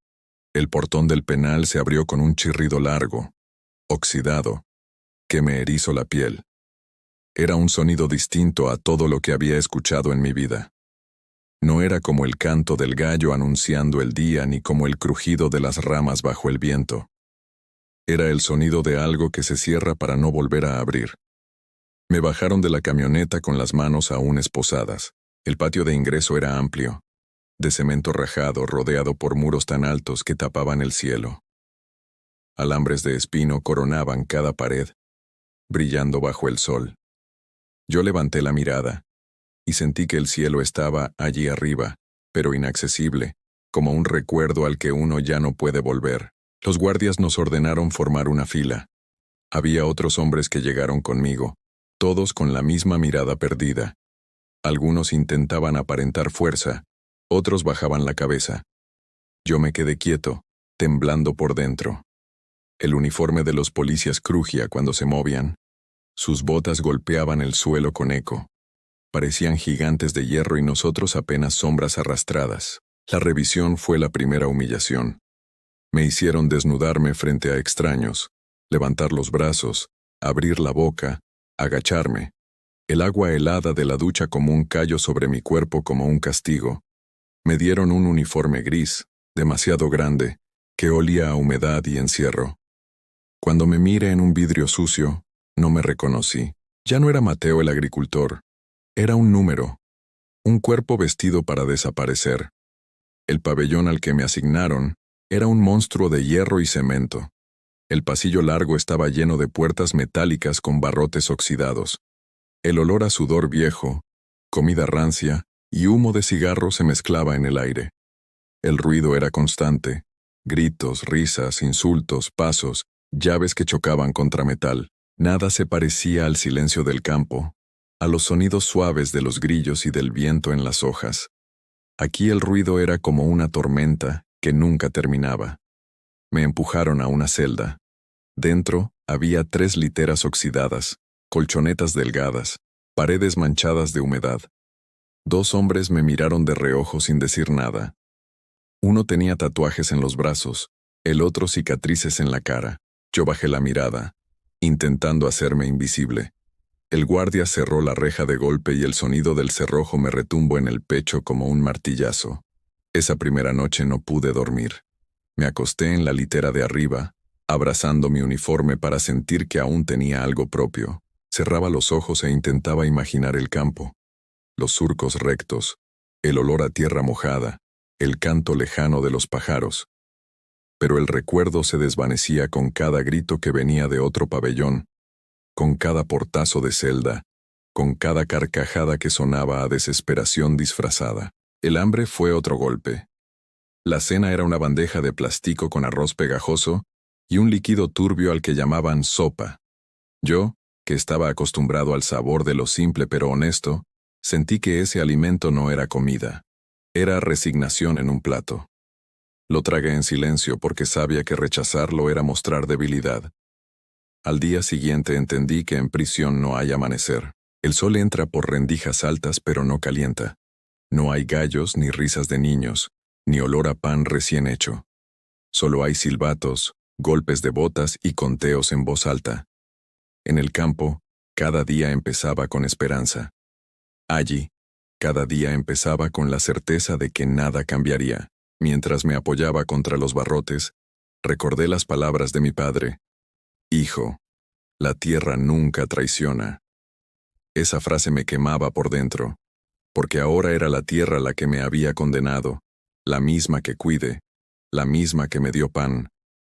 El portón del penal se abrió con un chirrido largo, oxidado, que me erizó la piel. Era un sonido distinto a todo lo que había escuchado en mi vida. No era como el canto del gallo anunciando el día ni como el crujido de las ramas bajo el viento. Era el sonido de algo que se cierra para no volver a abrir. Me bajaron de la camioneta con las manos aún esposadas. El patio de ingreso era amplio, de cemento rajado rodeado por muros tan altos que tapaban el cielo. Alambres de espino coronaban cada pared, brillando bajo el sol. Yo levanté la mirada y sentí que el cielo estaba allí arriba, pero inaccesible, como un recuerdo al que uno ya no puede volver. Los guardias nos ordenaron formar una fila. Había otros hombres que llegaron conmigo, todos con la misma mirada perdida. Algunos intentaban aparentar fuerza, otros bajaban la cabeza. Yo me quedé quieto, temblando por dentro. El uniforme de los policías crujía cuando se movían. Sus botas golpeaban el suelo con eco. Parecían gigantes de hierro y nosotros apenas sombras arrastradas. La revisión fue la primera humillación. Me hicieron desnudarme frente a extraños, levantar los brazos, abrir la boca, agacharme. El agua helada de la ducha común cayó sobre mi cuerpo como un castigo. Me dieron un uniforme gris, demasiado grande, que olía a humedad y encierro. Cuando me miré en un vidrio sucio, no me reconocí. Ya no era Mateo el agricultor. Era un número, un cuerpo vestido para desaparecer. El pabellón al que me asignaron era un monstruo de hierro y cemento. El pasillo largo estaba lleno de puertas metálicas con barrotes oxidados. El olor a sudor viejo, comida rancia y humo de cigarro se mezclaba en el aire. El ruido era constante, gritos, risas, insultos, pasos, llaves que chocaban contra metal. Nada se parecía al silencio del campo, a los sonidos suaves de los grillos y del viento en las hojas. Aquí el ruido era como una tormenta que nunca terminaba. Me empujaron a una celda. Dentro había 3 literas oxidadas, colchonetas delgadas, paredes manchadas de humedad. 2 hombres me miraron de reojo sin decir nada. Uno tenía tatuajes en los brazos, el otro cicatrices en la cara. Yo bajé la mirada, intentando hacerme invisible. El guardia cerró la reja de golpe y el sonido del cerrojo me retumbó en el pecho como un martillazo. Esa primera noche no pude dormir. Me acosté en la litera de arriba, abrazando mi uniforme para sentir que aún tenía algo propio. Cerraba los ojos e intentaba imaginar el campo, los surcos rectos, el olor a tierra mojada, el canto lejano de los pájaros. Pero el recuerdo se desvanecía con cada grito que venía de otro pabellón, con cada portazo de celda, con cada carcajada que sonaba a desesperación disfrazada. El hambre fue otro golpe. La cena era una bandeja de plástico con arroz pegajoso y un líquido turbio al que llamaban sopa. Yo, que estaba acostumbrado al sabor de lo simple pero honesto, sentí que ese alimento no era comida. Era resignación en un plato. Lo tragué en silencio porque sabía que rechazarlo era mostrar debilidad. Al día siguiente entendí que en prisión no hay amanecer. El sol entra por rendijas altas pero no calienta. No hay gallos ni risas de niños, ni olor a pan recién hecho. Solo hay silbatos, golpes de botas y conteos en voz alta. En el campo, cada día empezaba con esperanza. Allí, cada día empezaba con la certeza de que nada cambiaría. Mientras me apoyaba contra los barrotes, recordé las palabras de mi padre. Hijo, la tierra nunca traiciona. Esa frase me quemaba por dentro, porque ahora era la tierra la que me había condenado, la misma que cuide, la misma que me dio pan,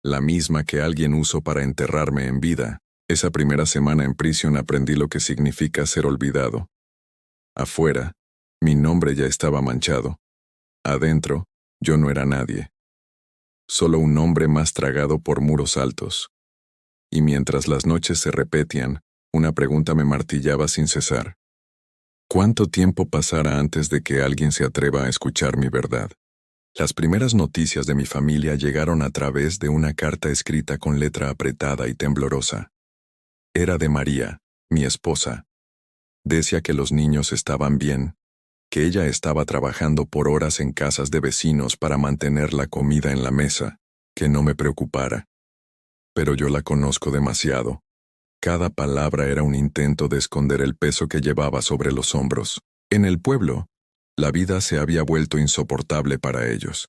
la misma que alguien usó para enterrarme en vida. Esa primera semana en prisión aprendí lo que significa ser olvidado. Afuera, mi nombre ya estaba manchado. Adentro, yo no era nadie. Solo un hombre más tragado por muros altos. y mientras las noches se repetían, una pregunta me martillaba sin cesar. ¿Cuánto tiempo pasará antes de que alguien se atreva a escuchar mi verdad? Las primeras noticias de mi familia llegaron a través de una carta escrita con letra apretada y temblorosa. Era de María, mi esposa. Decía que los niños estaban bien, que ella estaba trabajando por horas en casas de vecinos para mantener la comida en la mesa, que no me preocupara. Pero yo la conozco demasiado. Cada palabra era un intento de esconder el peso que llevaba sobre los hombros. En el pueblo, la vida se había vuelto insoportable para ellos.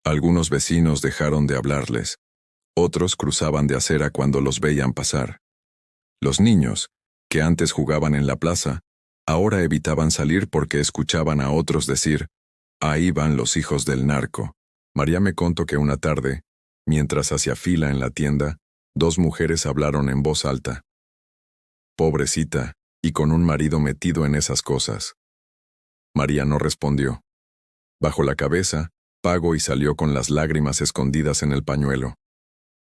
Algunos vecinos dejaron de hablarles, otros cruzaban de acera cuando los veían pasar. Los niños, que antes jugaban en la plaza, ahora evitaban salir porque escuchaban a otros decir, ahí van los hijos del narco. María me contó que una tarde, mientras hacía fila en la tienda, 2 mujeres hablaron en voz alta. Pobrecita, y con un marido metido en esas cosas. María no respondió. Bajó la cabeza, pagó y salió con las lágrimas escondidas en el pañuelo.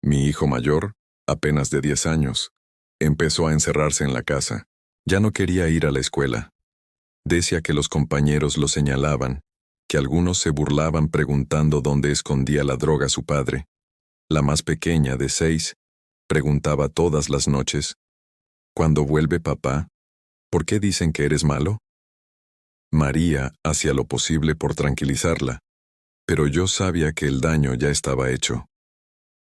Mi hijo mayor, apenas de 10 años, empezó a encerrarse en la casa. Ya no quería ir a la escuela. Decía que los compañeros lo señalaban, que algunos se burlaban preguntando dónde escondía la droga su padre. La más pequeña, de 6, preguntaba todas las noches, ¿cuándo vuelve papá? ¿Por qué dicen que eres malo? María hacía lo posible por tranquilizarla, pero yo sabía que el daño ya estaba hecho.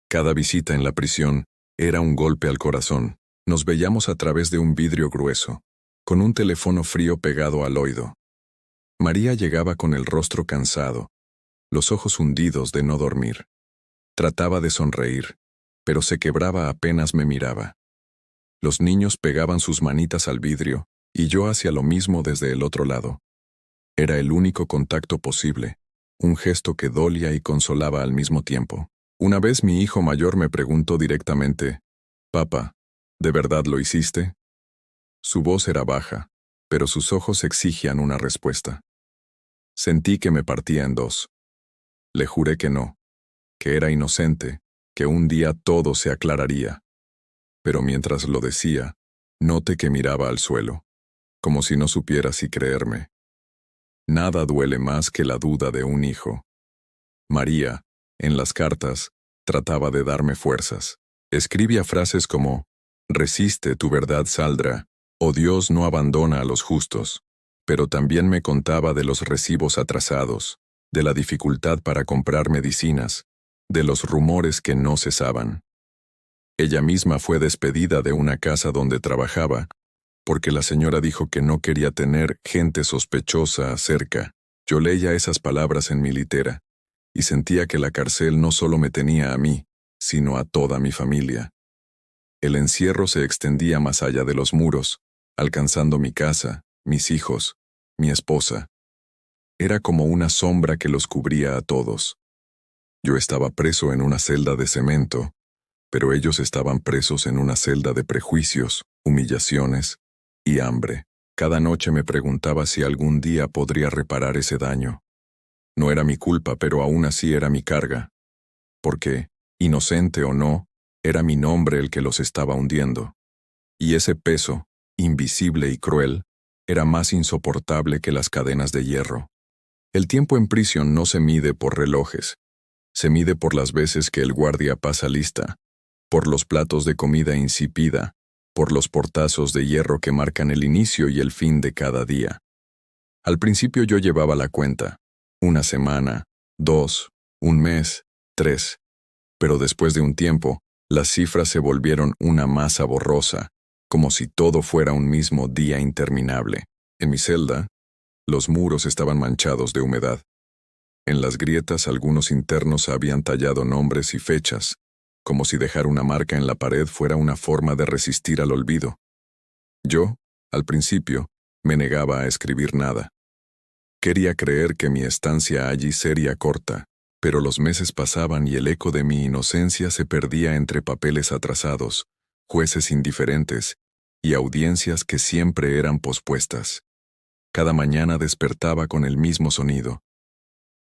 Cada visita en la prisión era un golpe al corazón. Nos veíamos a través de un vidrio grueso, con un teléfono frío pegado al oído. María llegaba con el rostro cansado, los ojos hundidos de no dormir. Trataba de sonreír, pero se quebraba apenas me miraba. Los niños pegaban sus manitas al vidrio, y yo hacía lo mismo desde el otro lado. Era el único contacto posible, un gesto que dolía y consolaba al mismo tiempo. Una vez mi hijo mayor me preguntó directamente, «Papá, ¿de verdad lo hiciste?» Su voz era baja, pero sus ojos exigían una respuesta. Sentí que me partía en dos. Le juré que no, que era inocente, que un día todo se aclararía. Pero mientras lo decía, noté que miraba al suelo, como si no supiera si creerme. Nada duele más que la duda de un hijo. María, en las cartas, trataba de darme fuerzas. Escribía frases como, «Resiste, tu verdad saldrá», o «Dios no abandona a los justos», pero también me contaba de los recibos atrasados, de la dificultad para comprar medicinas, de los rumores que no cesaban. Ella misma fue despedida de una casa donde trabajaba, porque la señora dijo que no quería tener gente sospechosa cerca. Yo leía esas palabras en mi litera, y sentía que la cárcel no solo me tenía a mí, sino a toda mi familia. El encierro se extendía más allá de los muros, alcanzando mi casa, mis hijos, mi esposa. Era como una sombra que los cubría a todos. Yo estaba preso en una celda de cemento, pero ellos estaban presos en una celda de prejuicios, humillaciones y hambre. Cada noche me preguntaba si algún día podría reparar ese daño. No era mi culpa, pero aún así era mi carga. Porque, inocente o no, era mi nombre el que los estaba hundiendo. Y ese peso, invisible y cruel, era más insoportable que las cadenas de hierro. El tiempo en prisión no se mide por relojes. Se mide por las veces que el guardia pasa lista, por los platos de comida insípida, por los portazos de hierro que marcan el inicio y el fin de cada día. Al principio yo llevaba la cuenta, 1 semana, 2, 1 mes, 3, pero después de un tiempo, las cifras se volvieron una masa borrosa, como si todo fuera un mismo día interminable. En mi celda, los muros estaban manchados de humedad. En las grietas algunos internos habían tallado nombres y fechas, como si dejar una marca en la pared fuera una forma de resistir al olvido. Yo, al principio, me negaba a escribir nada. Quería creer que mi estancia allí sería corta, pero los meses pasaban y el eco de mi inocencia se perdía entre papeles atrasados, jueces indiferentes y audiencias que siempre eran pospuestas. Cada mañana despertaba con el mismo sonido,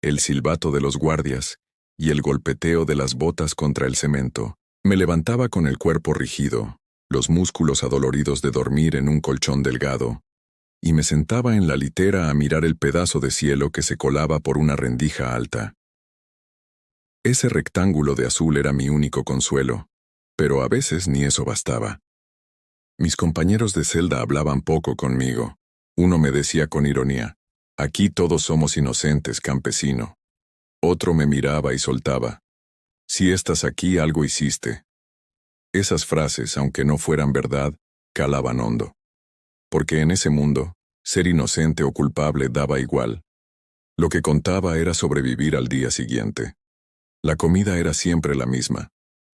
el silbato de los guardias y el golpeteo de las botas contra el cemento. Me levantaba con el cuerpo rígido, los músculos adoloridos de dormir en un colchón delgado, y me sentaba en la litera a mirar el pedazo de cielo que se colaba por una rendija alta. Ese rectángulo de azul era mi único consuelo, pero a veces ni eso bastaba. Mis compañeros de celda hablaban poco conmigo. Uno me decía con ironía, «Aquí todos somos inocentes, campesino». Otro me miraba y soltaba, «Si estás aquí, algo hiciste». Esas frases, aunque no fueran verdad, calaban hondo. Porque en ese mundo, ser inocente o culpable daba igual. Lo que contaba era sobrevivir al día siguiente. La comida era siempre la misma.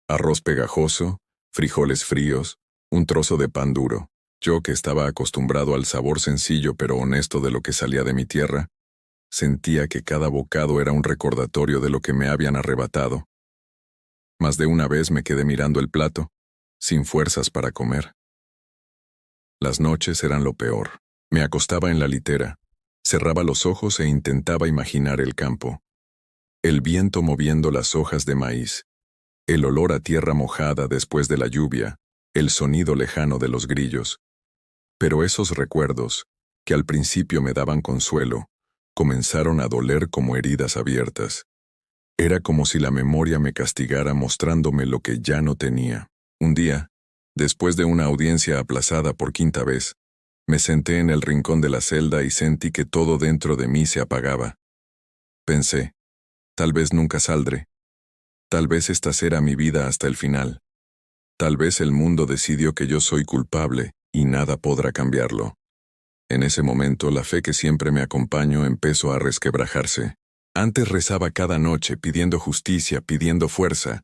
Arroz pegajoso, frijoles fríos, un trozo de pan duro. Yo, que estaba acostumbrado al sabor sencillo pero honesto de lo que salía de mi tierra, sentía que cada bocado era un recordatorio de lo que me habían arrebatado. Más de una vez me quedé mirando el plato, sin fuerzas para comer. Las noches eran lo peor. Me acostaba en la litera, cerraba los ojos e intentaba imaginar el campo. El viento moviendo las hojas de maíz, el olor a tierra mojada después de la lluvia, el sonido lejano de los grillos. Pero esos recuerdos, que al principio me daban consuelo, comenzaron a doler como heridas abiertas. Era como si la memoria me castigara mostrándome lo que ya no tenía. Un día, después de una audiencia aplazada por 5ª vez, me senté en el rincón de la celda y sentí que todo dentro de mí se apagaba. Pensé, tal vez nunca saldré. Tal vez esta será mi vida hasta el final. Tal vez el mundo decidió que yo soy culpable y nada podrá cambiarlo. En ese momento la fe que siempre me acompañó empezó a resquebrajarse. Antes rezaba cada noche pidiendo justicia, pidiendo fuerza,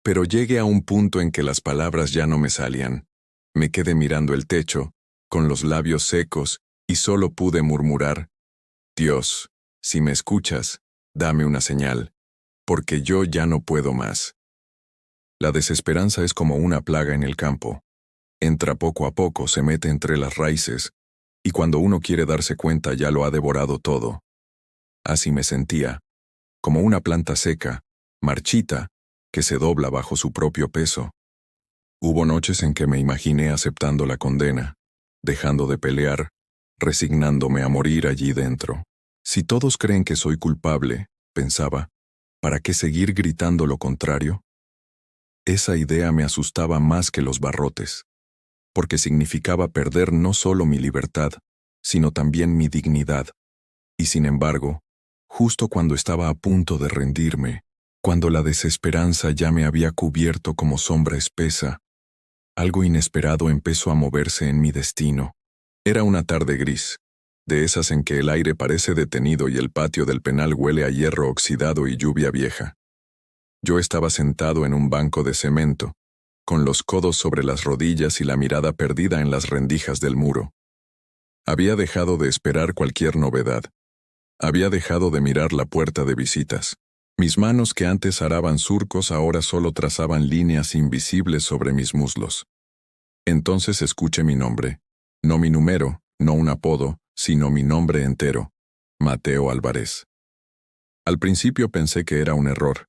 pero llegué a un punto en que las palabras ya no me salían. Me quedé mirando el techo, con los labios secos, y solo pude murmurar, «Dios, si me escuchas, dame una señal, porque yo ya no puedo más». La desesperanza es como una plaga en el campo. Entra poco a poco, se mete entre las raíces, y cuando uno quiere darse cuenta ya lo ha devorado todo. Así me sentía, como una planta seca, marchita, que se dobla bajo su propio peso. Hubo noches en que me imaginé aceptando la condena, dejando de pelear, resignándome a morir allí dentro. Si todos creen que soy culpable, pensaba, ¿para qué seguir gritando lo contrario? Esa idea me asustaba más que los barrotes, porque significaba perder no solo mi libertad, sino también mi dignidad. Y sin embargo, justo cuando estaba a punto de rendirme, cuando la desesperanza ya me había cubierto como sombra espesa, algo inesperado empezó a moverse en mi destino. Era una tarde gris, de esas en que el aire parece detenido y el patio del penal huele a hierro oxidado y lluvia vieja. Yo estaba sentado en un banco de cemento, con los codos sobre las rodillas y la mirada perdida en las rendijas del muro. Había dejado de esperar cualquier novedad. Había dejado de mirar la puerta de visitas. Mis manos que antes araban surcos ahora solo trazaban líneas invisibles sobre mis muslos. Entonces escuché mi nombre. No mi número, no un apodo, sino mi nombre entero. Mateo Álvarez. Al principio pensé que era un error.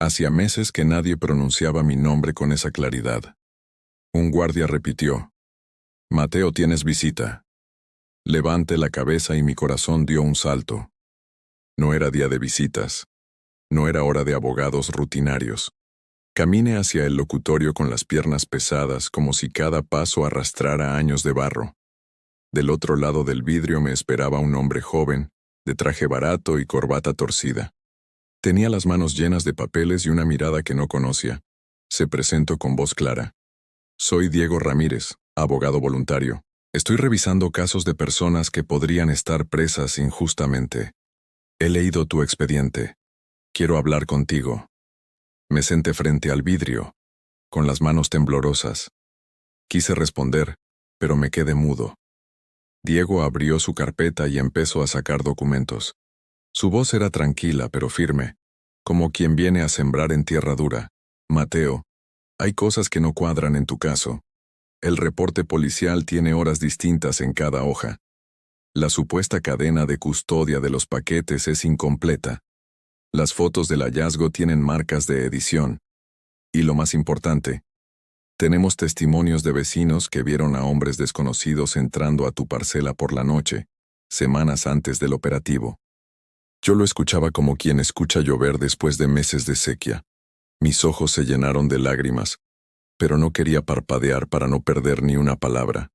Hacía meses que nadie pronunciaba mi nombre con esa claridad. Un guardia repitió, «Mateo, tienes visita». Levanté la cabeza y mi corazón dio un salto. No era día de visitas. No era hora de abogados rutinarios. Caminé hacia el locutorio con las piernas pesadas como si cada paso arrastrara años de barro. Del otro lado del vidrio me esperaba un hombre joven, de traje barato y corbata torcida. Tenía las manos llenas de papeles y una mirada que no conocía. Se presentó con voz clara. «Soy Diego Ramírez, abogado voluntario. Estoy revisando casos de personas que podrían estar presas injustamente. He leído tu expediente. Quiero hablar contigo». Me senté frente al vidrio, con las manos temblorosas. Quise responder, pero me quedé mudo. Diego abrió su carpeta y empezó a sacar documentos. Su voz era tranquila pero firme, como quien viene a sembrar en tierra dura. «Mateo, hay cosas que no cuadran en tu caso. El reporte policial tiene horas distintas en cada hoja. La supuesta cadena de custodia de los paquetes es incompleta. Las fotos del hallazgo tienen marcas de edición. Y lo más importante, tenemos testimonios de vecinos que vieron a hombres desconocidos entrando a tu parcela por la noche, semanas antes del operativo. Yo lo escuchaba como quien escucha llover después de meses de sequía. Mis ojos se llenaron de lágrimas, pero no quería parpadear para no perder ni una palabra.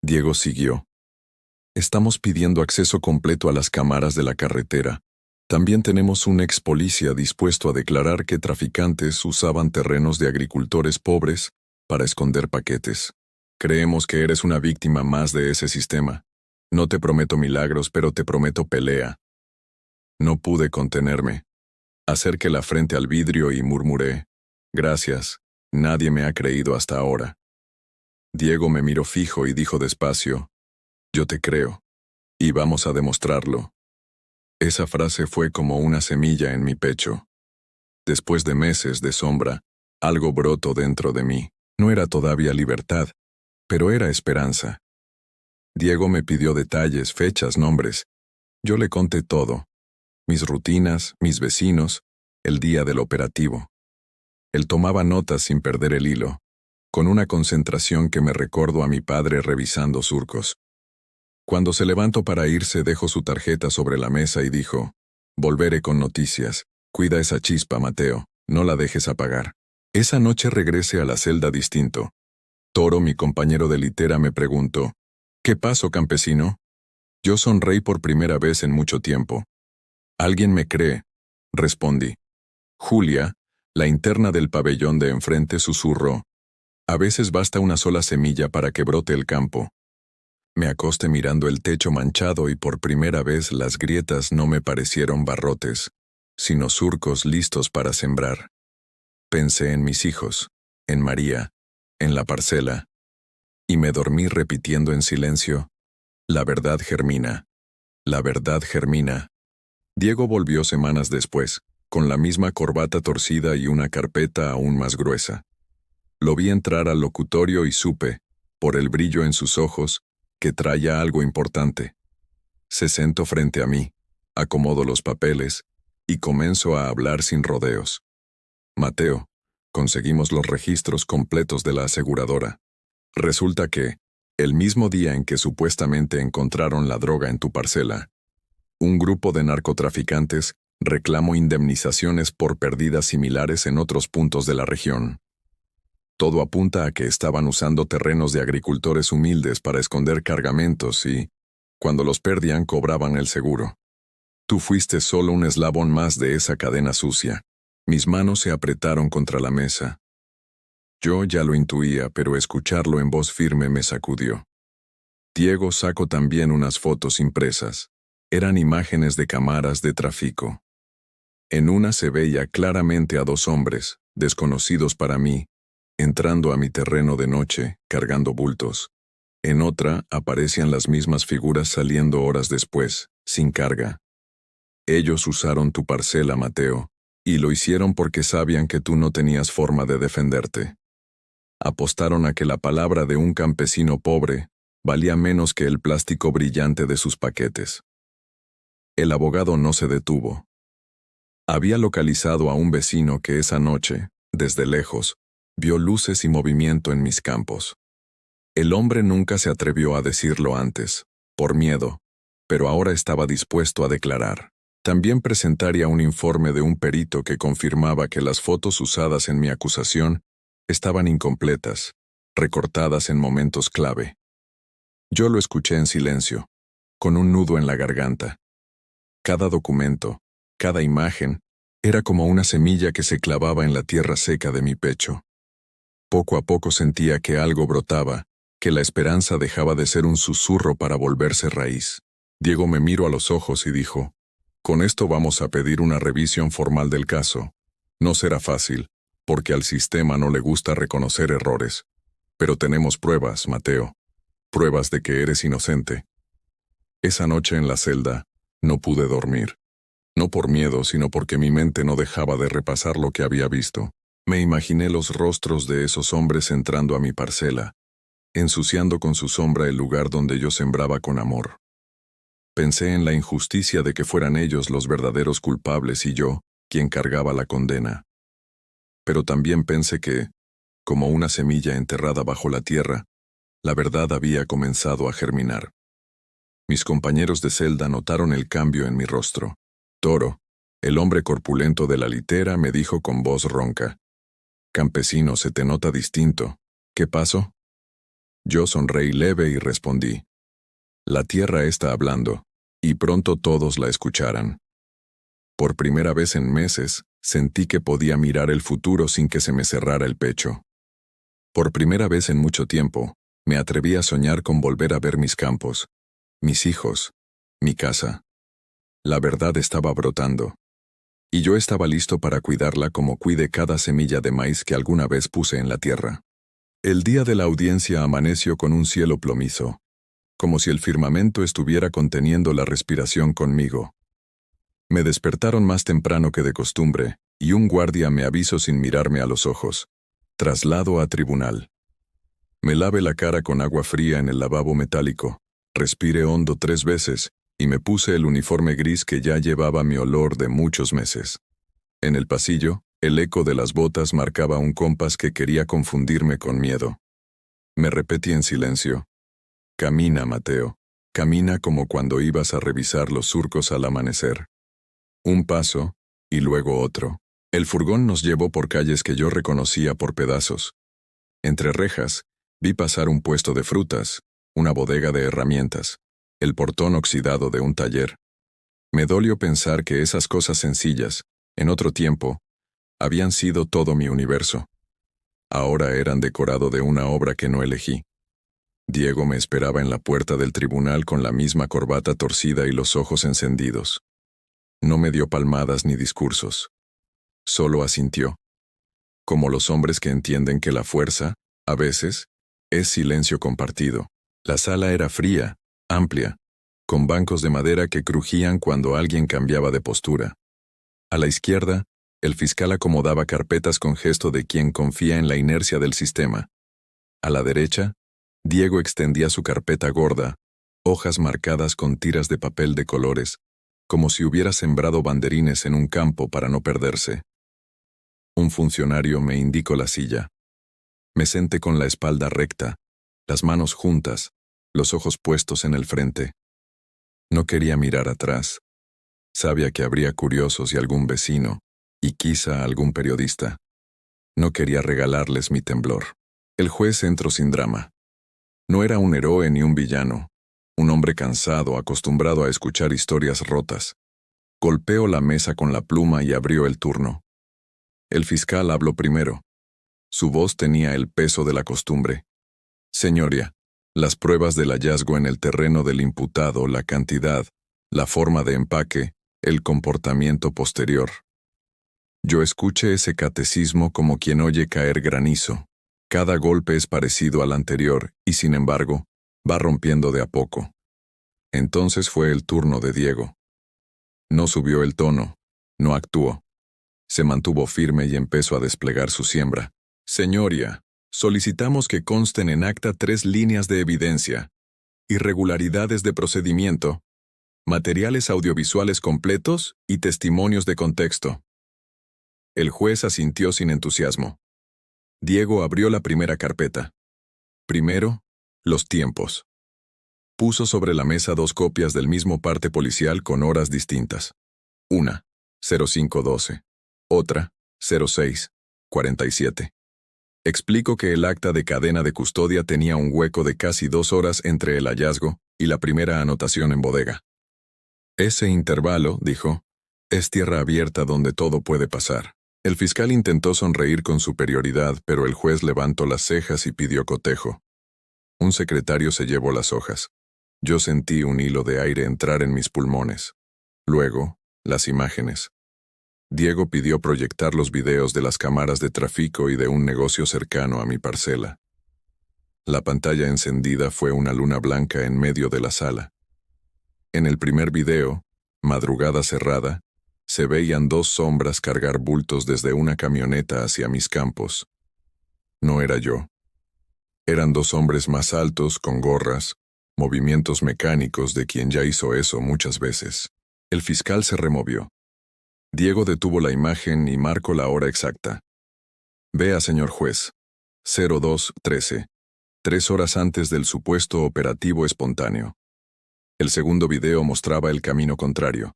Diego siguió. Estamos pidiendo acceso completo a las cámaras de la carretera. También tenemos un ex policía dispuesto a declarar que traficantes usaban terrenos de agricultores pobres para esconder paquetes. Creemos que eres una víctima más de ese sistema. No te prometo milagros, pero te prometo pelea. No pude contenerme. Acerqué la frente al vidrio y murmuré: gracias, nadie me ha creído hasta ahora. Diego me miró fijo y dijo despacio: yo te creo, y vamos a demostrarlo. Esa frase fue como una semilla en mi pecho. Después de meses de sombra, algo brotó dentro de mí. No era todavía libertad, pero era esperanza. Diego me pidió detalles, fechas, nombres. Yo le conté todo. Mis rutinas, mis vecinos, el día del operativo. Él tomaba notas sin perder el hilo, con una concentración que me recordó a mi padre revisando surcos. Cuando se levantó para irse, dejó su tarjeta sobre la mesa y dijo: volveré con noticias. Cuida esa chispa, Mateo, no la dejes apagar. Esa noche regresé a la celda distinto. Toro, mi compañero de litera, me preguntó: ¿qué pasó, campesino? Yo sonreí por primera vez en mucho tiempo. ¿Alguien me cree?, respondí. Julia, la interna del pabellón de enfrente, susurró: a veces basta una sola semilla para que brote el campo. Me acosté mirando el techo manchado y por primera vez las grietas no me parecieron barrotes, sino surcos listos para sembrar. Pensé en mis hijos, en María, en la parcela, y me dormí repitiendo en silencio: la verdad germina, la verdad germina. Diego volvió semanas después, con la misma corbata torcida y una carpeta aún más gruesa. Lo vi entrar al locutorio y supe, por el brillo en sus ojos, que traía algo importante. Se sentó frente a mí, acomodó los papeles, y comenzó a hablar sin rodeos. Mateo, conseguimos los registros completos de la aseguradora. Resulta que, el mismo día en que supuestamente encontraron la droga en tu parcela, un grupo de narcotraficantes reclamó indemnizaciones por pérdidas similares en otros puntos de la región. Todo apunta a que estaban usando terrenos de agricultores humildes para esconder cargamentos y, cuando los perdían, cobraban el seguro. Tú fuiste solo un eslabón más de esa cadena sucia. Mis manos se apretaron contra la mesa. Yo ya lo intuía, pero escucharlo en voz firme me sacudió. Diego sacó también unas fotos impresas. Eran imágenes de cámaras de tráfico. En una se veía claramente a dos hombres, desconocidos para mí, entrando a mi terreno de noche, cargando bultos. En otra aparecían las mismas figuras saliendo horas después, sin carga. Ellos usaron tu parcela, Mateo, y lo hicieron porque sabían que tú no tenías forma de defenderte. Apostaron a que la palabra de un campesino pobre valía menos que el plástico brillante de sus paquetes. El abogado no se detuvo. Había localizado a un vecino que esa noche, desde lejos, vio luces y movimiento en mis campos. El hombre nunca se atrevió a decirlo antes, por miedo, pero ahora estaba dispuesto a declarar. También presentaría un informe de un perito que confirmaba que las fotos usadas en mi acusación estaban incompletas, recortadas en momentos clave. Yo lo escuché en silencio, con un nudo en la garganta. Cada documento, cada imagen, era como una semilla que se clavaba en la tierra seca de mi pecho. Poco a poco sentía que algo brotaba, que la esperanza dejaba de ser un susurro para volverse raíz. Diego me miró a los ojos y dijo: con esto vamos a pedir una revisión formal del caso. No será fácil, porque al sistema no le gusta reconocer errores. Pero tenemos pruebas, Mateo. Pruebas de que eres inocente. Esa noche en la celda, no pude dormir. No por miedo, sino porque mi mente no dejaba de repasar lo que había visto. Me imaginé los rostros de esos hombres entrando a mi parcela, ensuciando con su sombra el lugar donde yo sembraba con amor. Pensé en la injusticia de que fueran ellos los verdaderos culpables y yo, quien cargaba la condena. pero también pensé que, como una semilla enterrada bajo la tierra, la verdad había comenzado a germinar. Mis compañeros de celda notaron el cambio en mi rostro. Toro, el hombre corpulento de la litera, me dijo con voz ronca: «Campesino, se te nota distinto. ¿Qué pasó?» Yo sonreí leve y respondí: «La tierra está hablando, y pronto todos la escucharán». Por primera vez en meses, sentí que podía mirar el futuro sin que se me cerrara el pecho. Por primera vez en mucho tiempo, me atreví a soñar con volver a ver mis campos, mis hijos, mi casa. La verdad estaba brotando, y yo estaba listo para cuidarla como cuide cada semilla de maíz que alguna vez puse en la tierra. El día de la audiencia amaneció con un cielo plomizo, como si el firmamento estuviera conteniendo la respiración conmigo. Me despertaron más temprano que de costumbre, y un guardia me avisó sin mirarme a los ojos: «Traslado a tribunal». Me lavé la cara con agua fría en el lavabo metálico, respiré hondo 3 veces, y me puse el uniforme gris que ya llevaba mi olor de muchos meses. En el pasillo, el eco de las botas marcaba un compás que quería confundirme con miedo. Me repetí en silencio: «Camina, Mateo, camina como cuando ibas a revisar los surcos al amanecer». Un paso, y luego otro. El furgón nos llevó por calles que yo reconocía por pedazos. Entre rejas, vi pasar un puesto de frutas, una bodega de herramientas, el portón oxidado de un taller. Me dolió pensar que esas cosas sencillas, en otro tiempo, habían sido todo mi universo. Ahora eran decorado de una obra que no elegí. Diego me esperaba en la puerta del tribunal con la misma corbata torcida y los ojos encendidos. No me dio palmadas ni discursos. Solo asintió. Como los hombres que entienden que la fuerza, a veces, es silencio compartido. La sala era fría, amplia, con bancos de madera que crujían cuando alguien cambiaba de postura. A la izquierda, el fiscal acomodaba carpetas con gesto de quien confía en la inercia del sistema. A la derecha, Diego extendía su carpeta gorda, hojas marcadas con tiras de papel de colores, como si hubiera sembrado banderines en un campo para no perderse. Un funcionario me indicó la silla. Me senté con la espalda recta, las manos juntas, los ojos puestos en el frente. No quería mirar atrás. Sabía que habría curiosos y algún vecino, y quizá algún periodista. No quería regalarles mi temblor. El juez entró sin drama. No era un héroe ni un villano, un hombre cansado, acostumbrado a escuchar historias rotas. Golpeó la mesa con la pluma y abrió el turno. El fiscal habló primero. Su voz tenía el peso de la costumbre. «Señoría, las pruebas del hallazgo en el terreno del imputado, la cantidad, la forma de empaque, el comportamiento posterior». Yo escuché ese catecismo como quien oye caer granizo. Cada golpe es parecido al anterior y, sin embargo, va rompiendo de a poco. Entonces fue el turno de Diego. No subió el tono, no actuó. Se mantuvo firme y empezó a desplegar su siembra. «Señoría, solicitamos que consten en acta 3 líneas de evidencia: irregularidades de procedimiento, materiales audiovisuales completos y testimonios de contexto». El juez asintió sin entusiasmo. Diego abrió la primera carpeta. Primero, los tiempos. Puso sobre la mesa 2 copias del mismo parte policial con horas distintas. Una, 05:12. Otra, 06:47. Explico que el acta de cadena de custodia tenía un hueco de casi 2 horas entre el hallazgo y la primera anotación en bodega. Ese intervalo, dijo, es tierra abierta donde todo puede pasar. El fiscal intentó sonreír con superioridad, pero el juez levantó las cejas y pidió cotejo. Un secretario se llevó las hojas. Yo sentí un hilo de aire entrar en mis pulmones. Luego, las imágenes. Diego pidió proyectar los videos de las cámaras de tráfico y de un negocio cercano a mi parcela. La pantalla encendida fue una luna blanca en medio de la sala. En el primer video, Madrugada cerrada, se veían 2 sombras cargar bultos desde una camioneta hacia mis campos. No era yo. Eran 2 hombres más altos, con gorras, movimientos mecánicos de quien ya hizo eso muchas veces. El fiscal se removió. Diego detuvo la imagen y marcó la hora exacta. Vea, señor juez. 02:13. 3 horas antes del supuesto operativo espontáneo. El segundo video mostraba el camino contrario.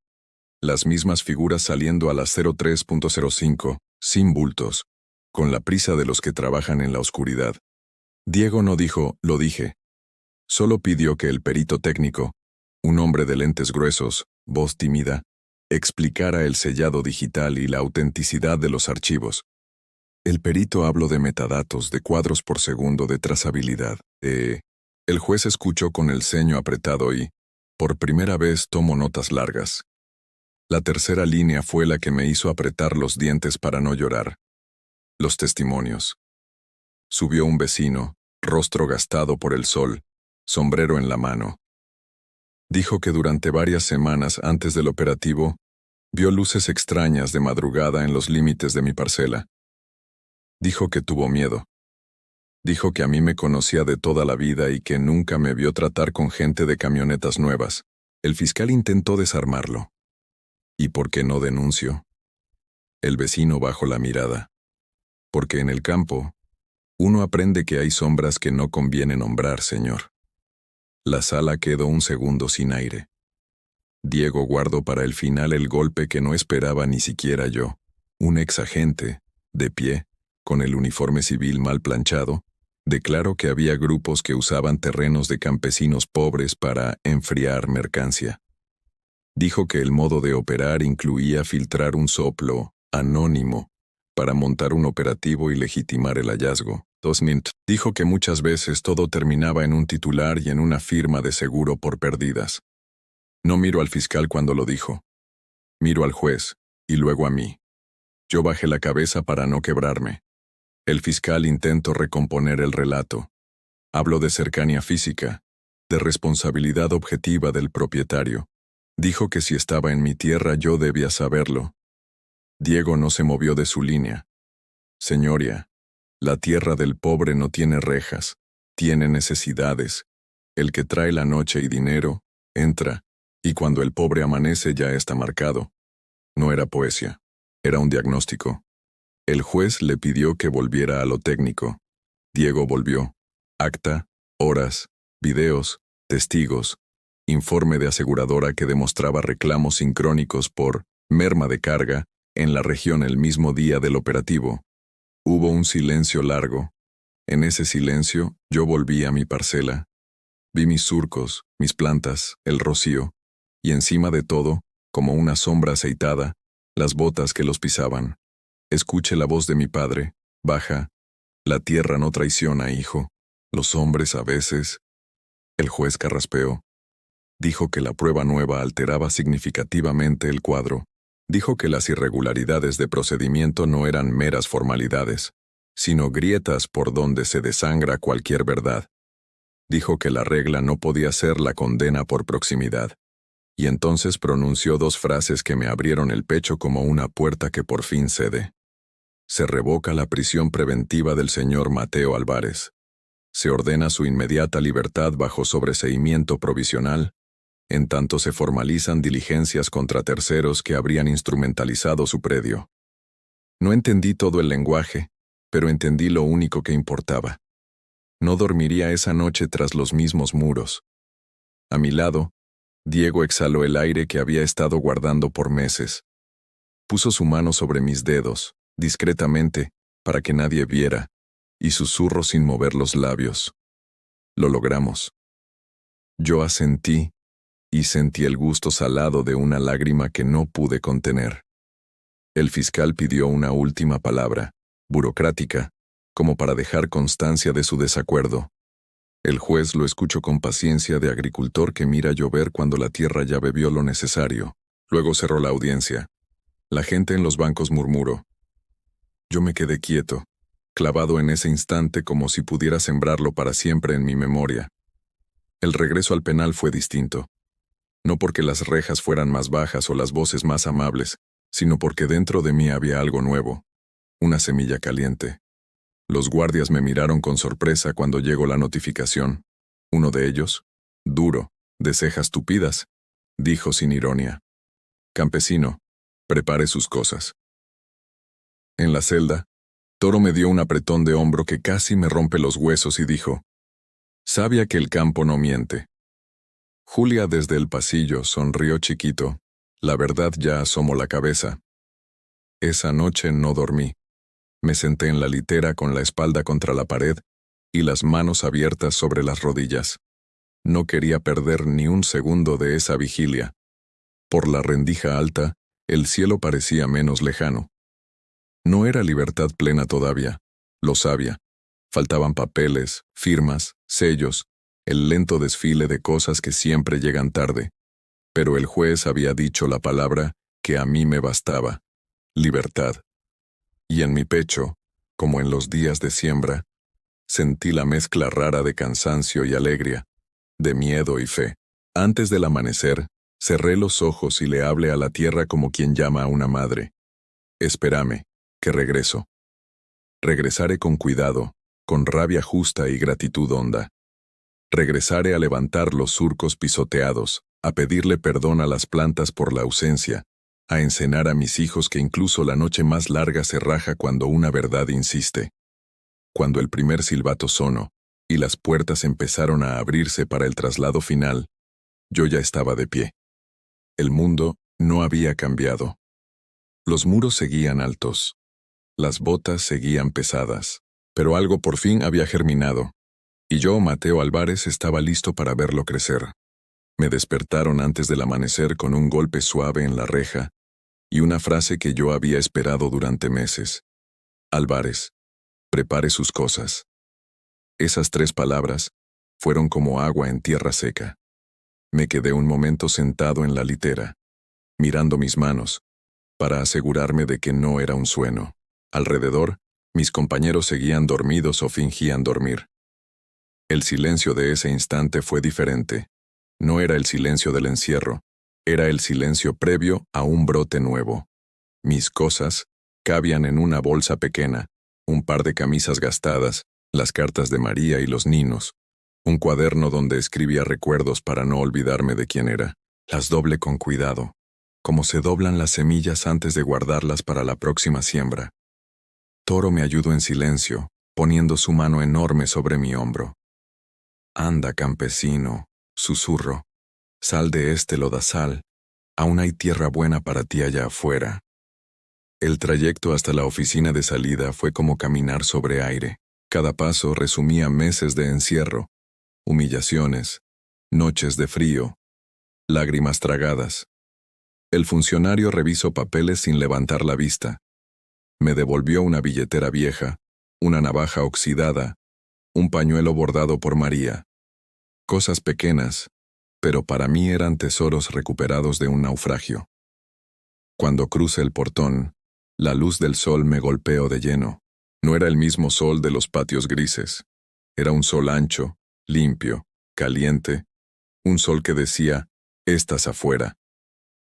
Las mismas figuras saliendo a las 03:05, sin bultos, con la prisa de los que trabajan en la oscuridad. Diego no dijo, lo dije. Solo pidió que el perito técnico, un hombre de lentes gruesos, voz tímida, explicara el sellado digital y la autenticidad de los archivos. El perito habló de metadatos, de cuadros por segundo, de trazabilidad. El juez escuchó con el ceño apretado y, por primera vez, tomó notas largas. La tercera línea fue la que me hizo apretar los dientes para no llorar. Los testimonios. Subió un vecino, rostro gastado por el sol, sombrero en la mano. Dijo que durante varias semanas antes del operativo, vio luces extrañas de madrugada en los límites de mi parcela. Dijo que tuvo miedo. Dijo que a mí me conocía de toda la vida y que nunca me vio tratar con gente de camionetas nuevas. El fiscal intentó desarmarlo. ¿Y por qué no denuncio? El vecino bajó la mirada. Porque en el campo, uno aprende que hay sombras que no conviene nombrar, señor. La sala quedó un segundo sin aire. Diego guardó para el final el golpe que no esperaba ni siquiera yo. Un exagente, de pie, con el uniforme civil mal planchado, declaró que había grupos que usaban terrenos de campesinos pobres para enfriar mercancía. Dijo que el modo de operar incluía filtrar un soplo anónimo para montar un operativo y legitimar el hallazgo. Dijo que muchas veces todo terminaba en un titular y en una firma de seguro por pérdidas. No miro al fiscal cuando lo dijo. Miro al juez, y luego a mí. Yo bajé la cabeza para no quebrarme. El fiscal intentó recomponer el relato. Habló de cercanía física, de responsabilidad objetiva del propietario. Dijo que si estaba en mi tierra yo debía saberlo. Diego no se movió de su línea. Señoría, la tierra del pobre no tiene rejas, tiene necesidades. El que trae la noche y dinero, entra, y cuando el pobre amanece ya está marcado. No era poesía, era un diagnóstico. El juez le pidió que volviera a lo técnico. Diego volvió. Acta, horas, videos, testigos, informe de aseguradora que demostraba reclamos sincrónicos por merma de carga en la región el mismo día del operativo. Hubo un silencio largo. En ese silencio, yo volví a mi parcela. Vi mis surcos, mis plantas, el rocío, y encima de todo, como una sombra aceitada, las botas que los pisaban. Escuche la voz de mi padre, baja. La tierra no traiciona, hijo. Los hombres a veces. El juez carraspeó. Dijo que la prueba nueva alteraba significativamente el cuadro. Dijo que las irregularidades de procedimiento no eran meras formalidades, sino grietas por donde se desangra cualquier verdad. Dijo que la regla no podía ser la condena por proximidad. Y entonces pronunció dos frases que me abrieron el pecho como una puerta que por fin cede. Se revoca la prisión preventiva del señor Mateo Álvarez. Se ordena su inmediata libertad bajo sobreseimiento provisional, en tanto se formalizan diligencias contra terceros que habrían instrumentalizado su predio. No entendí todo el lenguaje, pero entendí lo único que importaba. No dormiría esa noche tras los mismos muros. A mi lado, Diego exhaló el aire que había estado guardando por meses. Puso su mano sobre mis dedos, discretamente, para que nadie viera, y susurró sin mover los labios. Lo logramos. Yo asentí, y sentí el gusto salado de una lágrima que no pude contener. El fiscal pidió una última palabra, burocrática, como para dejar constancia de su desacuerdo. El juez lo escuchó con paciencia de agricultor que mira llover cuando la tierra ya bebió lo necesario. Luego cerró la audiencia. La gente en los bancos murmuró. Yo me quedé quieto, clavado en ese instante como si pudiera sembrarlo para siempre en mi memoria. El regreso al penal fue distinto. No porque las rejas fueran más bajas o las voces más amables, sino porque dentro de mí había algo nuevo, una semilla caliente. Los guardias me miraron con sorpresa cuando llegó la notificación. Uno de ellos, duro, de cejas tupidas, dijo sin ironía: «Campesino, prepare sus cosas». En la celda, Toro me dio un apretón de hombro que casi me rompe los huesos y dijo, «Sabia que el campo no miente». Julia desde el pasillo sonrió chiquito. La verdad ya asomó la cabeza. Esa noche no dormí. Me senté en la litera con la espalda contra la pared y las manos abiertas sobre las rodillas. No quería perder ni un segundo de esa vigilia. Por la rendija alta, el cielo parecía menos lejano. No era libertad plena todavía, lo sabía. Faltaban papeles, firmas, sellos, el lento desfile de cosas que siempre llegan tarde. Pero el juez había dicho la palabra que a mí me bastaba: libertad. Y en mi pecho, como en los días de siembra, sentí la mezcla rara de cansancio y alegría, de miedo y fe. Antes del amanecer, cerré los ojos y le hablé a la tierra como quien llama a una madre. Espérame, que regreso. Regresaré con cuidado, con rabia justa y gratitud honda. Regresaré a levantar los surcos pisoteados, a pedirle perdón a las plantas por la ausencia, a enseñar a mis hijos que incluso la noche más larga se raja cuando una verdad insiste. Cuando el primer silbato sonó y las puertas empezaron a abrirse para el traslado final, yo ya estaba de pie. El mundo no había cambiado. Los muros seguían altos. Las botas seguían pesadas. Pero algo por fin había germinado. Y yo, Mateo Álvarez, estaba listo para verlo crecer. Me despertaron antes del amanecer con un golpe suave en la reja y una frase que yo había esperado durante meses. Álvarez, prepare sus cosas. Esas 3 palabras fueron como agua en tierra seca. Me quedé un momento sentado en la litera, mirando mis manos, para asegurarme de que no era un sueño. Alrededor, mis compañeros seguían dormidos o fingían dormir. El silencio de ese instante fue diferente. No era el silencio del encierro, era el silencio previo a un brote nuevo. Mis cosas cabían en una bolsa pequeña, un par de camisas gastadas, las cartas de María y los ninos, un cuaderno donde escribía recuerdos para no olvidarme de quién era. Las doblé con cuidado, como se doblan las semillas antes de guardarlas para la próxima siembra. Toro me ayudó en silencio, poniendo su mano enorme sobre mi hombro. Anda, campesino, susurro. Sal de este lodazal. Aún hay tierra buena para ti allá afuera. El trayecto hasta la oficina de salida fue como caminar sobre aire. Cada paso resumía meses de encierro, humillaciones, noches de frío, lágrimas tragadas. El funcionario revisó papeles sin levantar la vista. Me devolvió una billetera vieja, una navaja oxidada, un pañuelo bordado por María. Cosas pequeñas, pero para mí eran tesoros recuperados de un naufragio. Cuando crucé el portón, la luz del sol me golpeó de lleno. No era el mismo sol de los patios grises. Era un sol ancho, limpio, caliente, un sol que decía, «Estás afuera».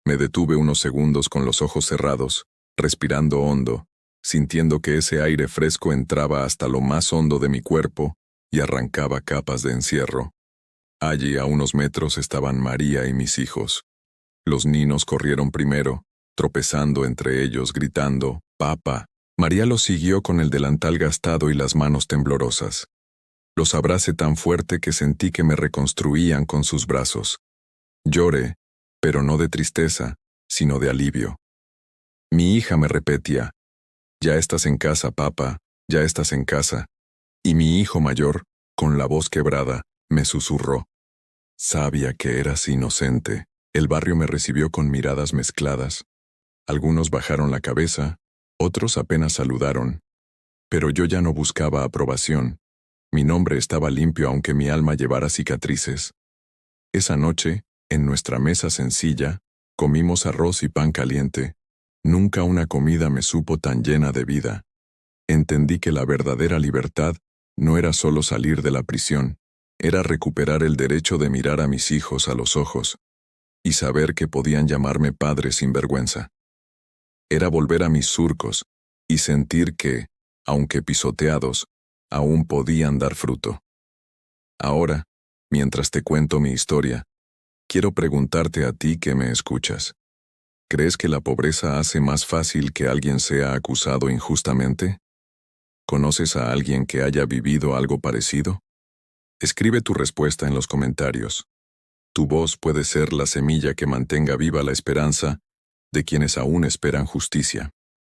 Me detuve unos segundos con los ojos cerrados, respirando hondo, sintiendo que ese aire fresco entraba hasta lo más hondo de mi cuerpo y arrancaba capas de encierro. Allí a unos metros estaban María y mis hijos. Los niños corrieron primero, tropezando entre ellos, gritando, «¡Papá!». María los siguió con el delantal gastado y las manos temblorosas. Los abracé tan fuerte que sentí que me reconstruían con sus brazos. Lloré, pero no de tristeza, sino de alivio. Mi hija me repetía, «Ya estás en casa, papá, ya estás en casa». Y mi hijo mayor, con la voz quebrada, me susurró. Sabía que eras inocente. El barrio me recibió con miradas mezcladas. Algunos bajaron la cabeza, otros apenas saludaron. Pero yo ya no buscaba aprobación. Mi nombre estaba limpio aunque mi alma llevara cicatrices. Esa noche, en nuestra mesa sencilla, comimos arroz y pan caliente. Nunca una comida me supo tan llena de vida. Entendí que la verdadera libertad no era solo salir de la prisión, era recuperar el derecho de mirar a mis hijos a los ojos y saber que podían llamarme padre sin vergüenza. Era volver a mis surcos y sentir que, aunque pisoteados, aún podían dar fruto. Ahora, mientras te cuento mi historia, quiero preguntarte a ti que me escuchas. ¿Crees que la pobreza hace más fácil que alguien sea acusado injustamente? ¿Conoces a alguien que haya vivido algo parecido? Escribe tu respuesta en los comentarios. Tu voz puede ser la semilla que mantenga viva la esperanza de quienes aún esperan justicia.